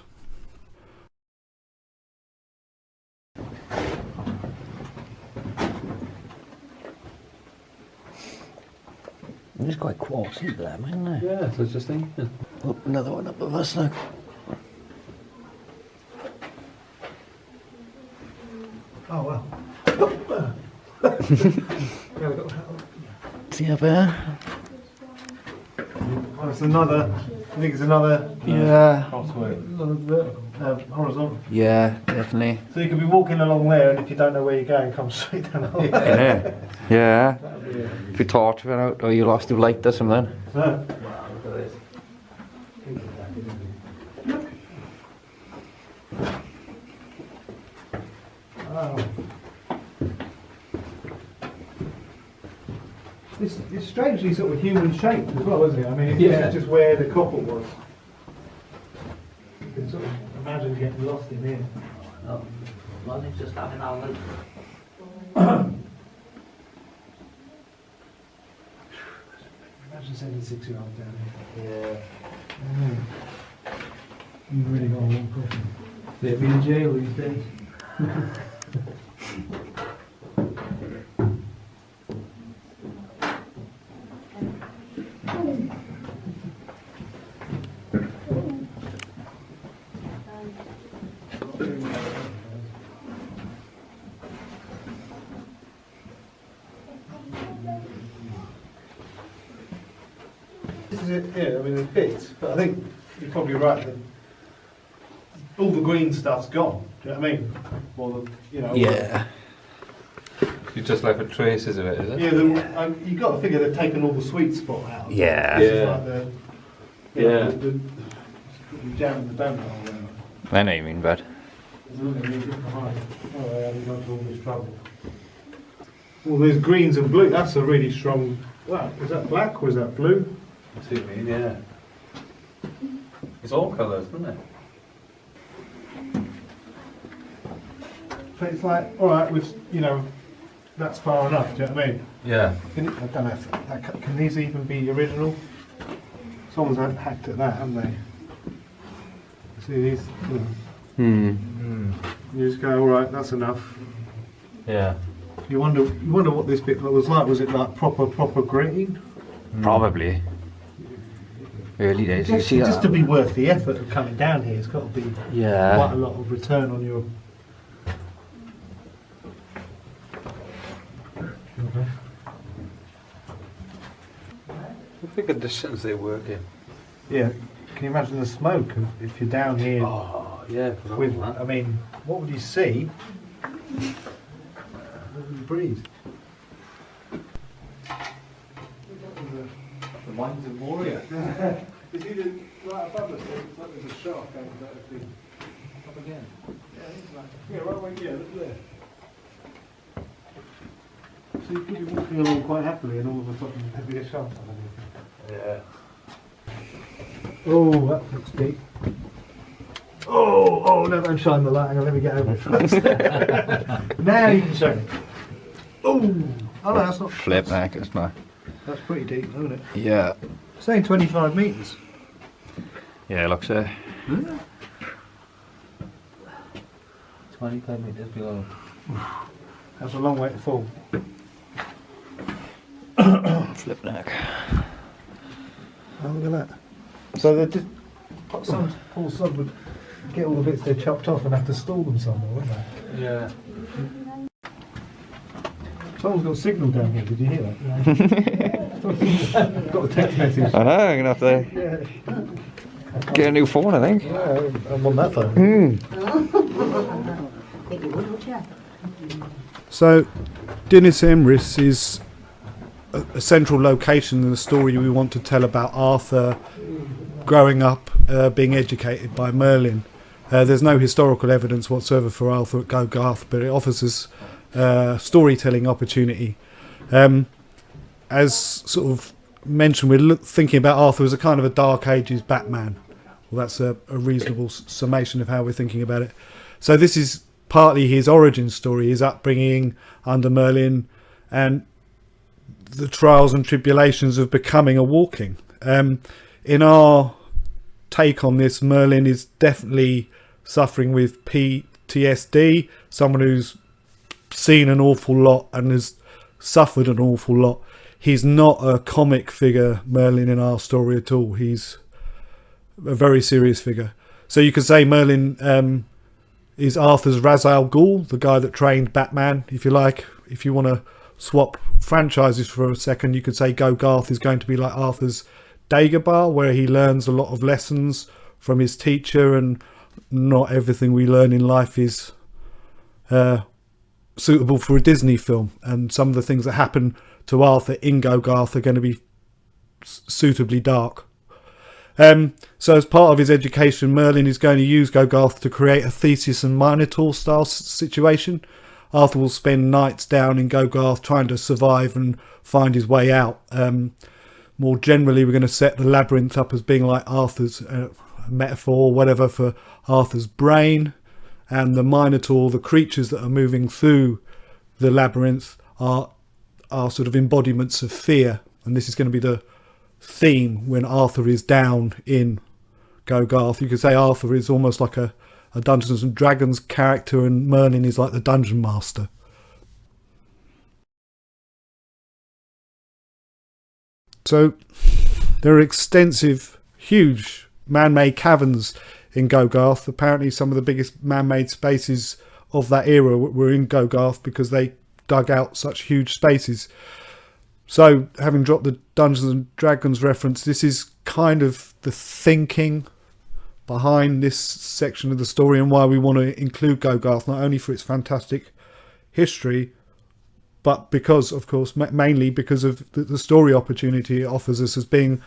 It's quite quartzy there, isn't it? Yeah, so it's just thinking. Oh, another one up of us, look. Oh, well. See up there? Oh, it's another, I think it's another, Yeah. horizontal. Yeah, definitely. So you could be walking along there, and if you don't know where you're going, come straight down the hole. Yeah. If you torch went out or you lost your light or something. No. Oh. It's strangely sort of human shaped as well, isn't it? I mean, this is just where the copper was. You can sort of imagine getting lost in here. Well, it's just having our look. Imagine sending 6-year-olds down Yeah. here. You really got a long question. They'd be in jail these days. This is it, yeah, I mean there's bits, but I think you're probably right that all the green stuff's gone, do you know what I mean? Or the, you know, Yeah. You just left with traces of it, is it? yeah, you've got to figure they've taken all the sweet spot out. Yeah. This is like the, you know, Yeah. the jam in the bone hole there. I know you mean, but There's nothing really good behind. Oh, they haven't gone to all this trouble. Well, there's greens and blue. That's a really strong Well, is that black or is that blue? I see what you mean, yeah. It's all colours, isn't it? So it's like, all right, with that's far enough. Do you know what I mean? Yeah. I don't know if can these even be original? Someone's hacked at that, haven't they? See these? You just go, all right, that's enough. Yeah. You wonder what this bit was like. Was it like proper green? Probably. Early days. You see Just that? to be worth the effort of coming down here, it's got to be quite a lot of return on your. Look at the distance they work in. Yeah. Can you imagine the smoke if you're down here? Oh, yeah. With, I mean, what would you see? What would you breathe? The mind's a warrior. You see the right above us? It's like there's a shark over that thing. Up again. Yeah, right away. Yeah, look there. So you could be walking along quite happily, and all of a sudden there'd be a shark underneath. Yeah. Oh, that looks deep. Oh, no, don't shine the light. Hang on, let me get over it first. Now you can show me. Oh, no, that's not. Flip back, it's not. That's pretty deep, isn't it? Yeah. Saying 25 metres. Yeah, looks 25 metres below. That's a long way to fall. flip back. Oh, look at that. So they just Paul Sod would get all the bits they chopped off and have to store them somewhere, wouldn't they? Yeah. Someone's got a signal down here, did you hear that? Got a text message. I know, I'm going to have to get a new phone, I think. Yeah, I'm on that phone. So, Dinas Emrys is a central location in the story we want to tell about Arthur growing up, being educated by Merlin. There's no historical evidence whatsoever for Arthur at Gogarth, but it offers us storytelling opportunity. As sort of mentioned, we're thinking about Arthur as a kind of a Dark Ages Batman. Well, that's a reasonable summation of how we're thinking about it. So this is partly his origin story, his upbringing under Merlin, and the trials and tribulations of becoming a Walking. In our take on this, Merlin is definitely suffering with PTSD, someone who's seen an awful lot and has suffered an awful lot. He's not a comic figure, Merlin, in our story at all. He's a very serious figure. So you could say Merlin is Arthur's Ra's al Ghul, the guy that trained Batman, if you like. If you want to swap franchises for a second, you could say Gogarth is going to be like Arthur's Dagobah, where he learns a lot of lessons from his teacher, and not everything we learn in life is suitable for a Disney film, and some of the things that happen to Arthur in Gogarth are going to be suitably dark. So as part of his education, Merlin is going to use Gogarth to create a Theseus and Minotaur style situation. Arthur will spend nights down in Gogarth trying to survive and find his way out. More generally, we're going to set the labyrinth up as being like Arthur's metaphor, whatever, for Arthur's brain, and the Minotaur, the creatures that are moving through the labyrinth, are sort of embodiments of fear, and this is going to be the theme when Arthur is down in Gogarth. You could say Arthur is almost like a Dungeons and Dragons character, and Merlin is like the dungeon master. So there are extensive, huge man-made caverns in Gogarth. Apparently some of the biggest man-made spaces of that era were in Gogarth because they dug out such huge spaces. So, having dropped the Dungeons and Dragons reference, this is kind of the thinking behind this section of the story and why we want to include Gogarth, not only for its fantastic history, but because, of course, mainly because of the story opportunity it offers us as being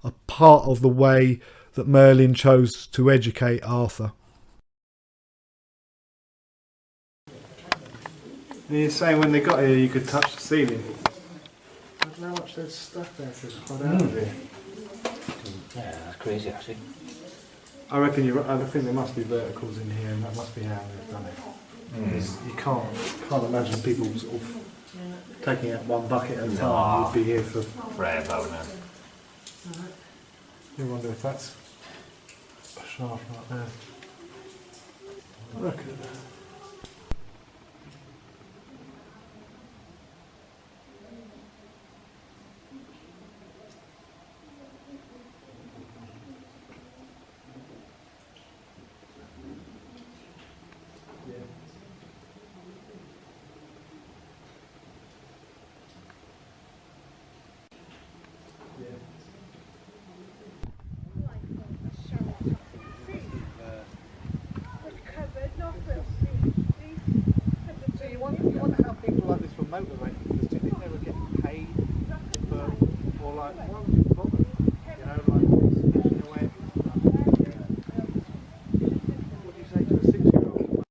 a part of the way that Merlin chose to educate Arthur. You're saying when they got here you could touch the ceiling. Look how much there's stuff there to cut out of here. Yeah, that's crazy actually. I reckon I think there must be verticals in here, and that must be how they've done it. Because you can't imagine people sort of taking out one bucket at a time. You'd be here for forever, man. You wonder if that's a shaft right there. Look at that. So you wonder how people like this were motivated, because do you think they were getting paid for, or like, why would you bother? You know, like, stitching away. What do you say to a 6-year-old?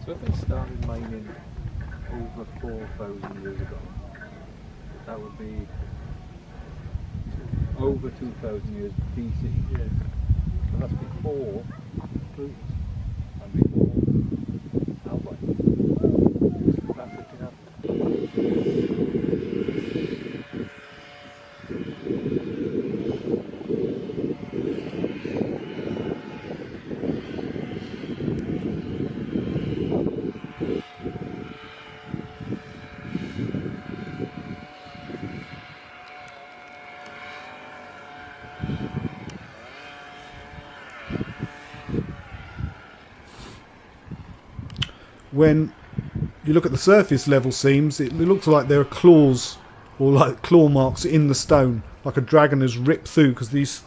So if they started mining over 4,000 years ago, that would be over 2,000 years BC. Yeah. So that's before Plutus and before Albite. That's what you have. When you look at the surface level seams, it looks like there are claws or like claw marks in the stone, like a dragon has ripped through, because these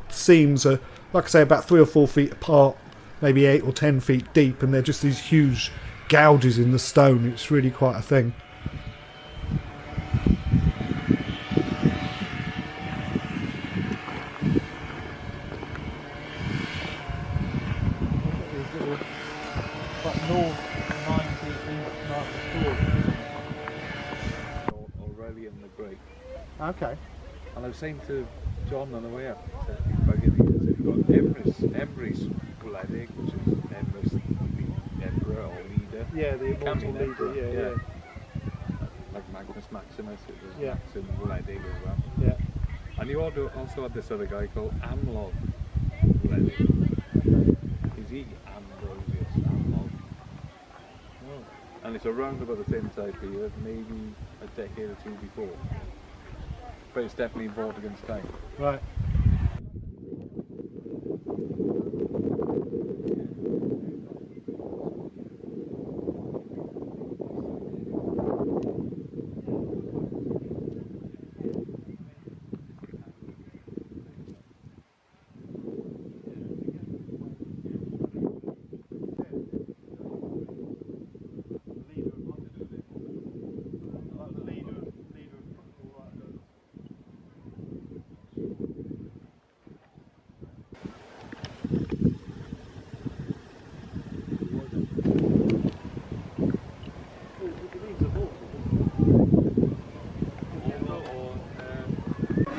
seams are, like I say, about 3 or 4 feet apart, maybe 8 or 10 feet deep, and they're just these huge gouges in the stone. It's really quite a thing. Aurelian the Great. Okay. And I was saying to John on the way up, you've got Emrys Gwledig, which is Emrys, the emperor or leader. Yeah, the immortal leader, emperor, yeah. Like Magnus Maximus, it was Yeah. Maxim Gwledig as well. Yeah. And you also had this other guy called Amlog Gwledig. Is he Ambrosius Amlog? Oh. And it's around about the same time period, maybe a decade or two before. But it's definitely fought against time. Right.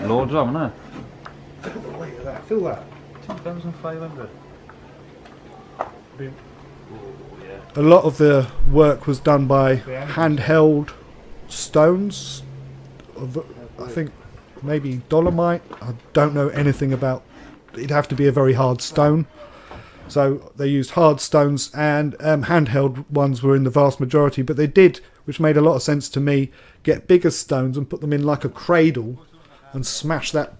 Loads of them, innit? Look at the weight of that. Feel that. 2,500. A lot of the work was done by handheld stones. I think maybe dolomite. I don't know anything about. It'd have to be a very hard stone. So they used hard stones, and handheld ones were in the vast majority. But they did, which made a lot of sense to me, get bigger stones and put them in like a cradle and smash that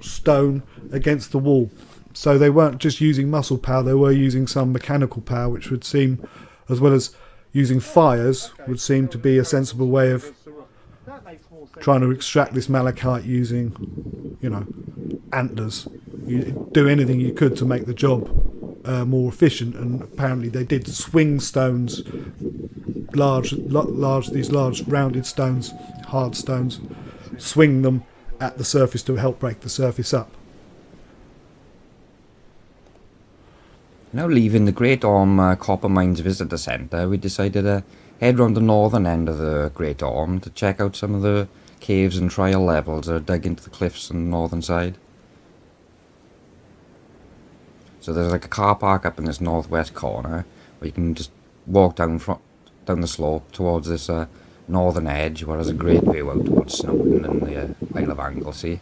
stone against the wall. So they weren't just using muscle power, they were using some mechanical power, which would seem, as well as using fires, would seem to be a sensible way of That makes more trying to extract this malachite using, antlers. You do anything you could to make the job more efficient, and apparently they did swing stones, these large rounded stones, hard stones, swing them at the surface to help break the surface up. Now leaving the Great Orme Copper Mines Visitor Centre, we decided to head round the northern end of the Great Orme to check out some of the caves and trial levels that are dug into the cliffs on the northern side. So there's like a car park up in this northwest corner where you can just walk down the slope towards this northern edge, where there's a great view out towards Snowdon and the Isle of Anglesey.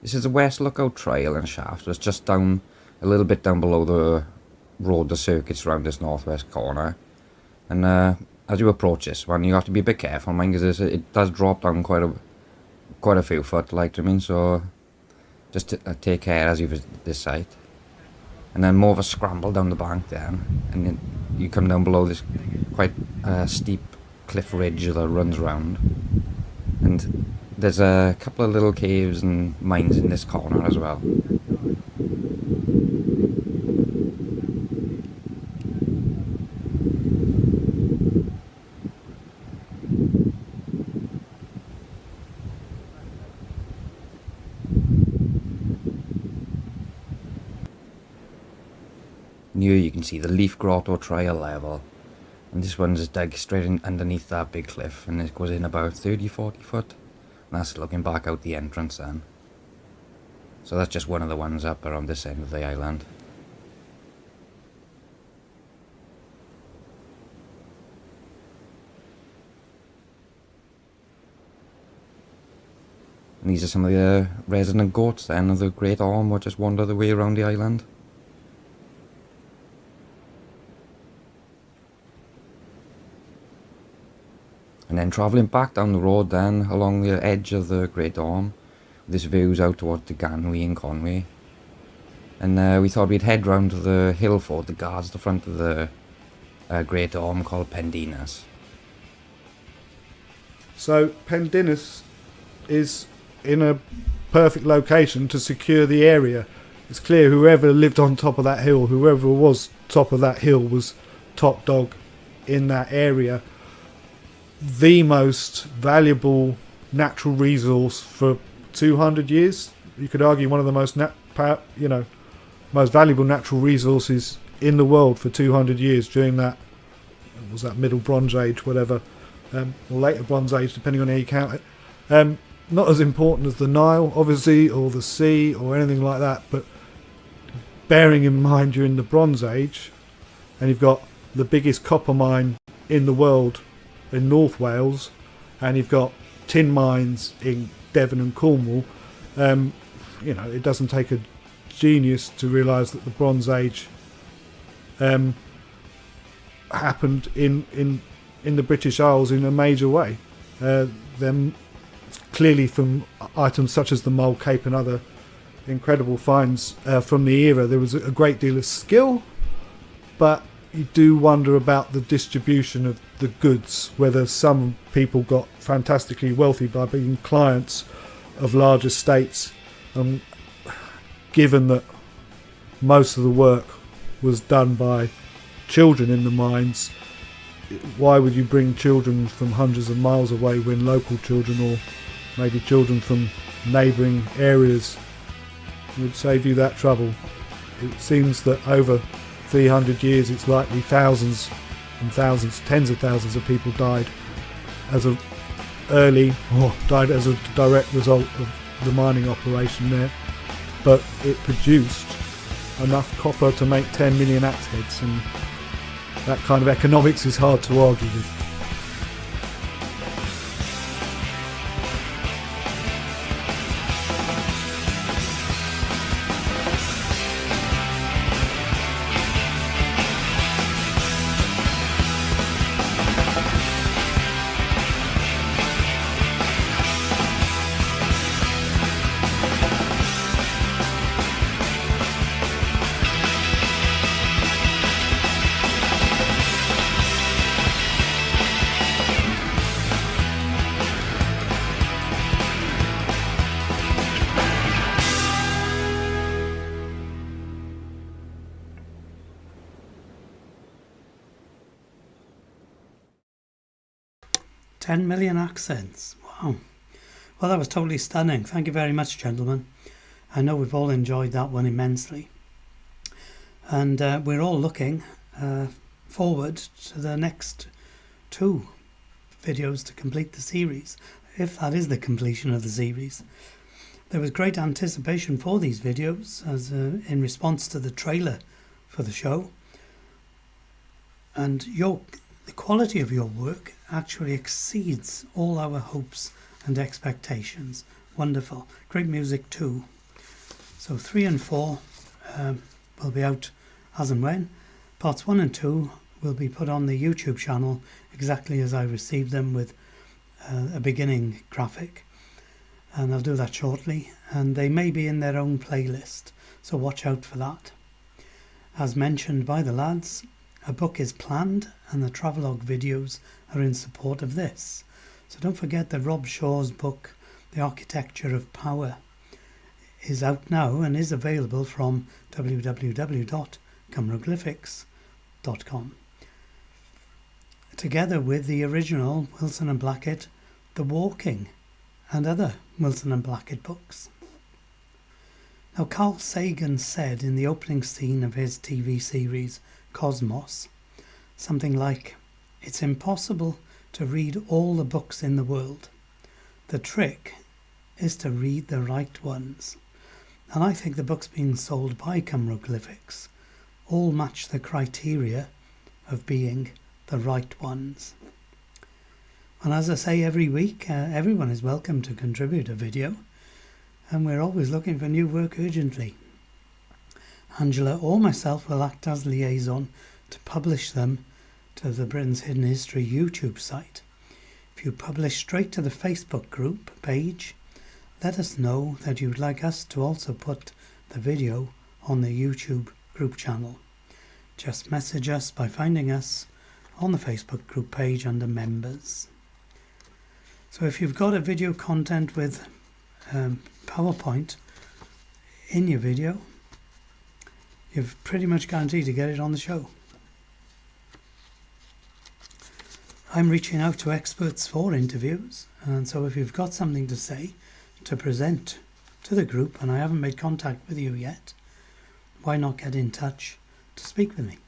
This is the West Lookout Trail and Shaft. It's just down a little bit down below the road that circuits around this northwest corner. And as you approach this one, you have to be a bit careful, mind, because it does drop down quite a few foot, so just take care as you visit this site. And then more of a scramble down the bank then, and then you come down below this quite steep cliff ridge that runs around. And there's a couple of little caves and mines in this corner as well. And here you can see the Leaf Grotto Trail level, and this one's dug straight in underneath that big cliff, and it goes in about 30-40 foot. And that's looking back out the entrance then. So that's just one of the ones up around this end of the island. And these are some of the resident goats then of the Great Orme, which just wander the way around the island. And then travelling back down the road then, along the edge of the Great Orme, this views out towards the Ganwy and Conwy. And we thought we'd head round to the hill fort that guards the front of the Great Orme, called Pendinas. So Pendinas is in a perfect location to secure the area. It's clear whoever lived on top of that hill, whoever was top of that hill, was top dog in that area. The most valuable natural resource for 200 years. You could argue one of the most most valuable natural resources in the world for 200 years during that, was that Middle Bronze Age, whatever, or later Bronze Age, depending on how you count it. Not as important as the Nile, obviously, or the sea, or anything like that, but bearing in mind you're in the Bronze Age, and you've got the biggest copper mine in the world in North Wales, and you've got tin mines in Devon and Cornwall. It doesn't take a genius to realise that the Bronze Age happened in the British Isles in a major way. Them clearly from items such as the Mole Cape and other incredible finds from the era, there was a great deal of skill, but you do wonder about the distribution of the goods, whether some people got fantastically wealthy by being clients of large estates, given that most of the work was done by children in the mines. Why would you bring children from hundreds of miles away when local children, or maybe children from neighbouring areas, would save you that trouble? It seems that over 300 years it's likely thousands and thousands, tens of thousands of people died as a direct result of the mining operation there, but it produced enough copper to make 10 million axe heads, and that kind of economics is hard to argue with. 10 million accents. Wow. Well, that was totally stunning. Thank you very much, gentlemen. I know we've all enjoyed that one immensely. And we're all looking forward to the next 2 videos to complete the series, if that is the completion of the series. There was great anticipation for these videos as in response to the trailer for the show. And the quality of your work actually exceeds all our hopes and expectations. Wonderful. Great music too. So 3 and 4 will be out as and when. Parts 1 and 2 will be put on the YouTube channel exactly as I received them, with a beginning graphic. And I'll do that shortly. And they may be in their own playlist, so watch out for that. As mentioned by the lads, a book is planned and the travelogue videos are in support of this. So don't forget that Rob Shaw's book, The Architecture of Power, is out now and is available from www.cymroglyphics.com. Together with the original Wilson and Blackett, The Walking, and other Wilson and Blackett books. Now, Carl Sagan said in the opening scene of his TV series Cosmos something like, "It's impossible to read all the books in the world. The trick is to read the right ones." And I think the books being sold by Cymroglyphics all match the criteria of being the right ones. And as I say every week, everyone is welcome to contribute a video, and we're always looking for new work urgently. Angela or myself will act as liaison to publish them to the Britain's Hidden History YouTube site. If you publish straight to the Facebook group page, let us know that you'd like us to also put the video on the YouTube group channel. Just message us by finding us on the Facebook group page under members. So if you've got a video content with PowerPoint in your video, you've pretty much guaranteed to get it on the show. I'm reaching out to experts for interviews, and so if you've got something to say to present to the group and I haven't made contact with you yet, why not get in touch to speak with me?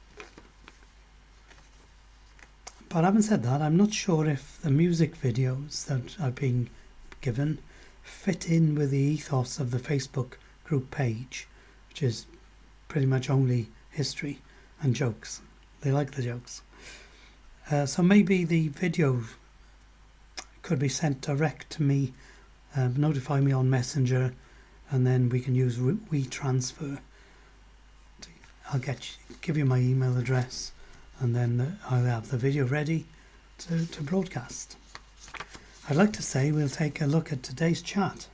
But having said that, I'm not sure if the music videos that I've been given fit in with the ethos of the Facebook group page, which is pretty much only history and jokes. They like the jokes. So maybe the video could be sent direct to me, notify me on Messenger, and then we can use WeTransfer. I'll give you my email address, and then I'll have the video ready to broadcast. I'd like to say we'll take a look at today's chat,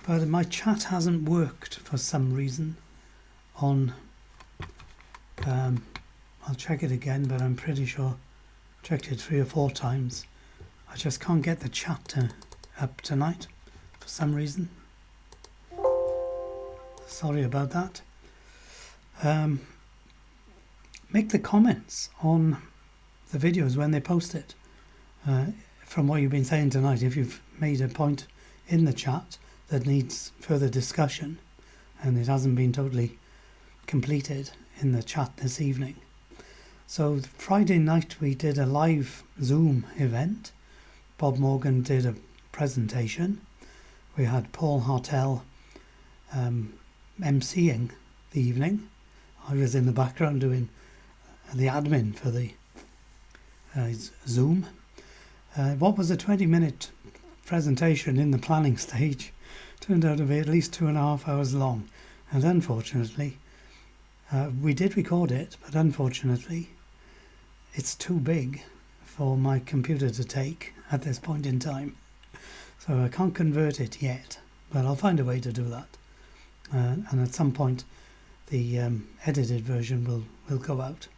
but my chat hasn't worked for some reason on, I'll check it again, but I'm pretty sure I checked it 3 or 4 times. I just can't get the chat up tonight for some reason. Sorry about that. Make the comments on the videos when they post it. From what you've been saying tonight, if you've made a point in the chat that needs further discussion and it hasn't been totally completed in the chat this evening. So Friday night we did a live Zoom event. Bob Morgan did a presentation. We had Paul Hartell emceeing the evening. I was in the background doing the admin for the Zoom. What was a 20-minute presentation in the planning stage turned out to be at least 2.5 hours long. And unfortunately, we did record it, but unfortunately, it's too big for my computer to take at this point in time. So I can't convert it yet, but I'll find a way to do that. And at some point, the edited version will go out.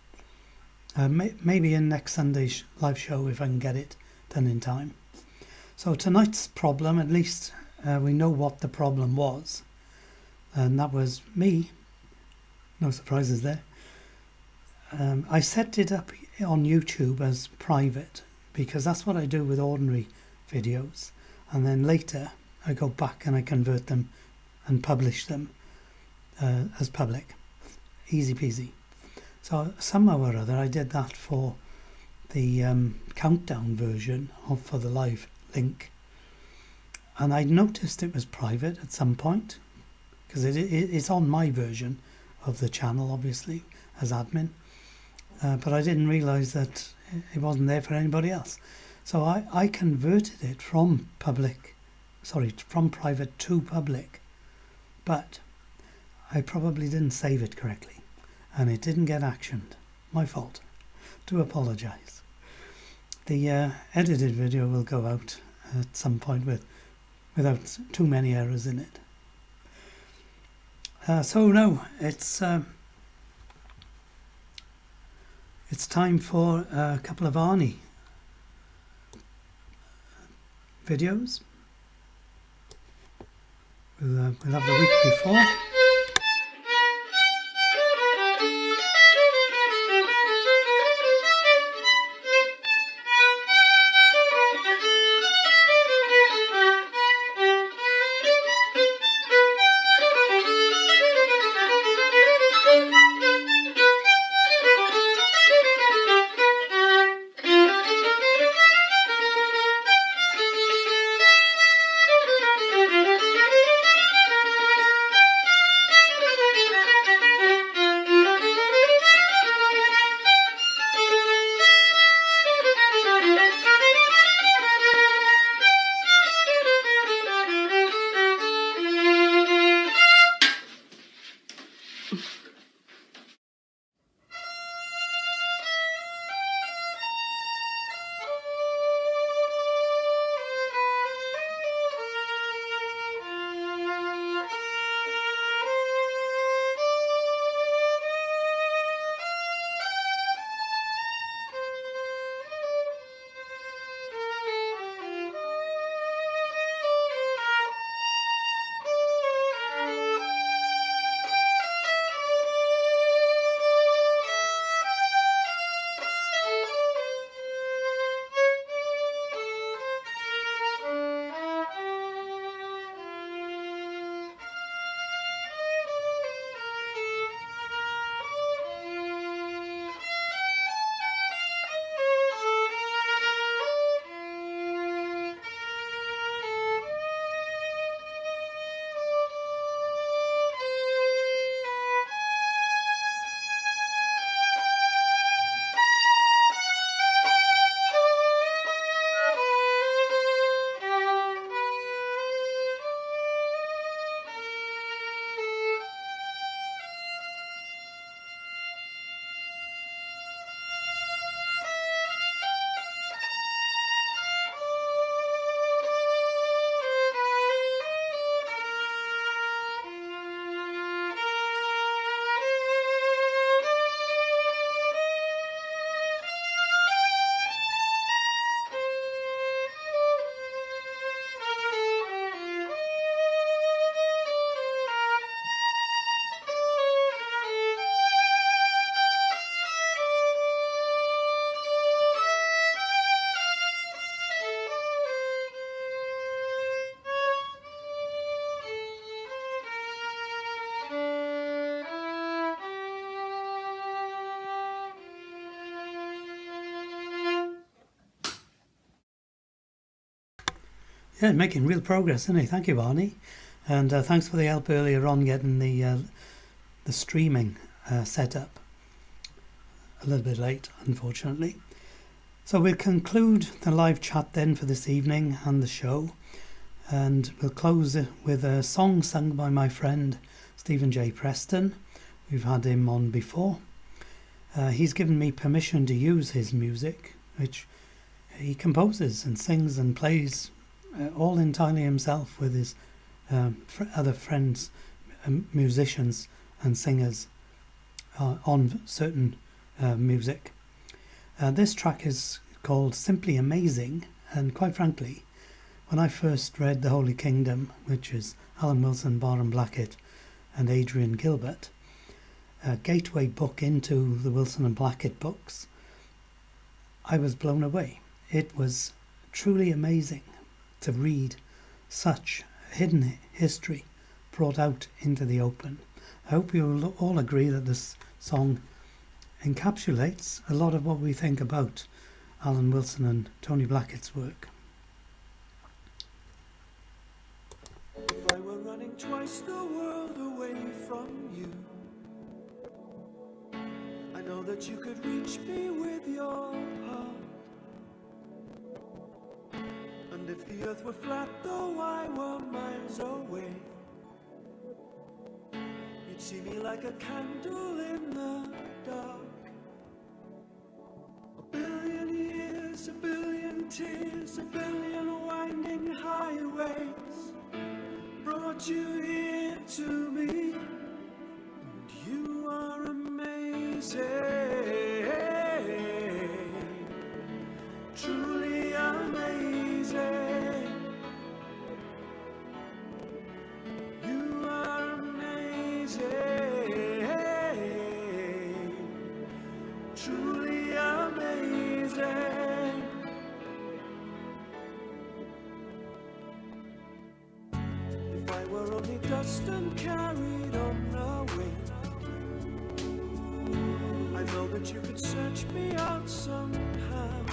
Maybe in next Sunday's live show if I can get it done in time. So tonight's problem, at least we know what the problem was. And that was me. No surprises there. I set it up on YouTube as private because that's what I do with ordinary videos, and then later I go back and I convert them and publish them as public. Easy peasy. So somehow or other I did that for the countdown version for the live link, and I noticed it was private at some point, because it's on my version of the channel, obviously, as admin, but I didn't realise that it wasn't there for anybody else. So I converted it from private to public, but I probably didn't save it correctly and it didn't get actioned. My fault. Do apologise. The edited video will go out at some point without too many errors in it. So now it's time for a couple of Arnie videos. We'll have the week before. Yeah, making real progress, isn't he? Thank you, Arnie. And thanks for the help earlier on getting the streaming set up. A little bit late, unfortunately. So we'll conclude the live chat then for this evening and the show. And we'll close it with a song sung by my friend Stephen J. Preston. We've had him on before. He's given me permission to use his music, which he composes and sings and plays all entirely himself with his other friends, musicians and singers on certain music. This track is called Simply Amazing, and quite frankly, when I first read The Holy Kingdom, which is Alan Wilson, Barham Blackett and Adrian Gilbert, a gateway book into the Wilson and Blackett books, I was blown away. it was truly amazing to read such hidden history brought out into the open. I hope you'll all agree that this song encapsulates a lot of what we think about Alan Wilson and Tony Blackett's work. If I were running twice the world away from you, I know that you could reach me with your heart. And if the earth were flat, though I were miles away, you'd see me like a candle in the dark. A billion years, a billion tears, a billion winding highways brought you here to me, and you are amazing, truly amazing. You are amazing, truly amazing. If I were only dust and carried on the wind, I know that you could search me out somehow.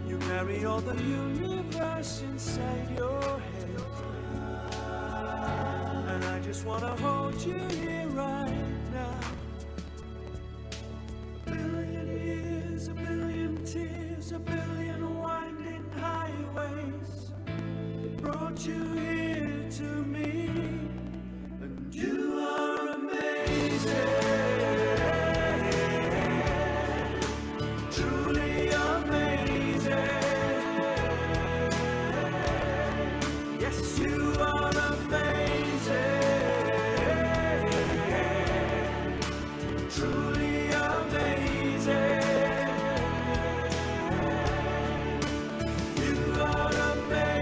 You carry all the universe inside your head, and I just wanna hold you here right now. A billion years, a billion tears, a billion winding highways brought you here to me, and you are amazing, truly amazing. Yes, you are amazing, truly amazing. You are amazing.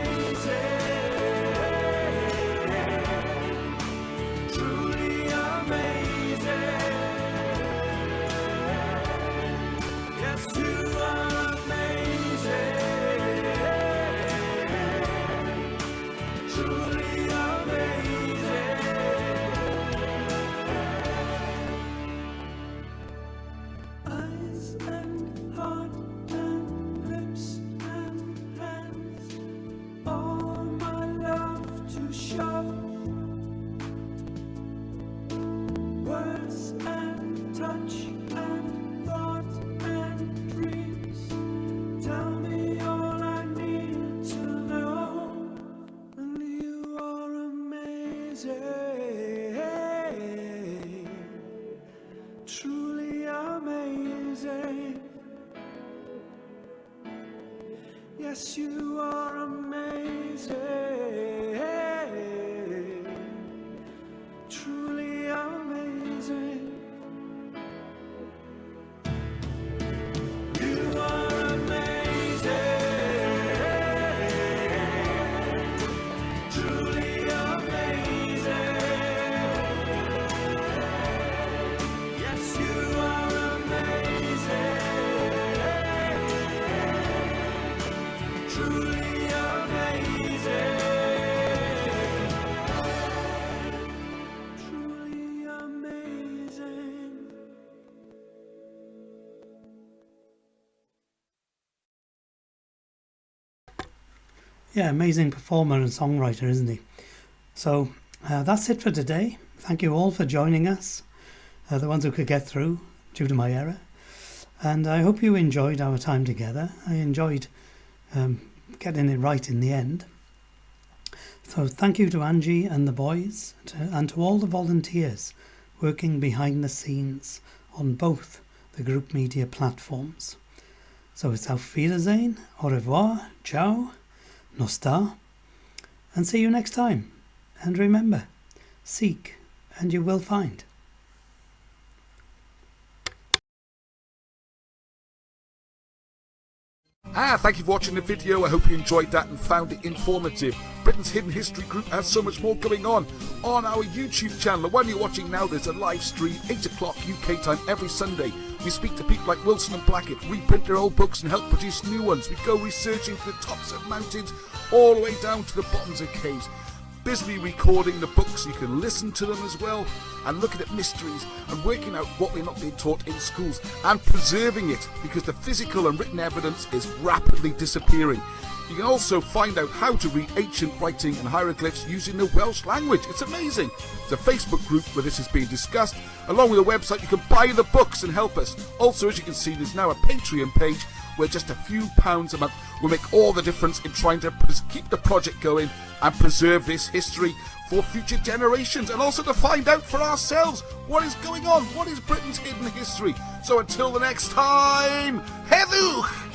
Yes, you are amazing, truly amazing. You are amazing, truly amazing. Yes, you are amazing, truly amazing, truly amazing. Yeah, amazing performer and songwriter, isn't he? So that's it for today. Thank you all for joining us, the ones who could get through due to my error. And I hope you enjoyed our time together. I enjoyed getting it right in the end. So thank you to Angie and the boys, and to all the volunteers working behind the scenes on both the group media platforms. So it's auf Wiedersehen, au revoir, ciao, nostar, and see you next time. And remember, seek and you will find. Thank you for watching the video. I hope you enjoyed that and found it informative. Britain's Hidden History Group has so much more going on our YouTube channel. The one you're watching now, there's a live stream, 8 o'clock UK time every Sunday. We speak to people like Wilson and Blackett, reprint their old books and help produce new ones. We go researching to the tops of mountains all the way down to the bottoms of caves. Busily recording the books, you can listen to them as well, and looking at mysteries and working out what we're not being taught in schools and preserving it, because the physical and written evidence is rapidly disappearing. You can also find out how to read ancient writing and hieroglyphs using the Welsh language. It's amazing. There's a Facebook group where this is being discussed. Along with a website, you can buy the books and help us. Also, as you can see, there's now a Patreon page where just a few pounds a month will make all the difference in trying to keep the project going and preserve this history for future generations, and also to find out for ourselves what is going on, what is Britain's hidden history. So until the next time, Heddiw!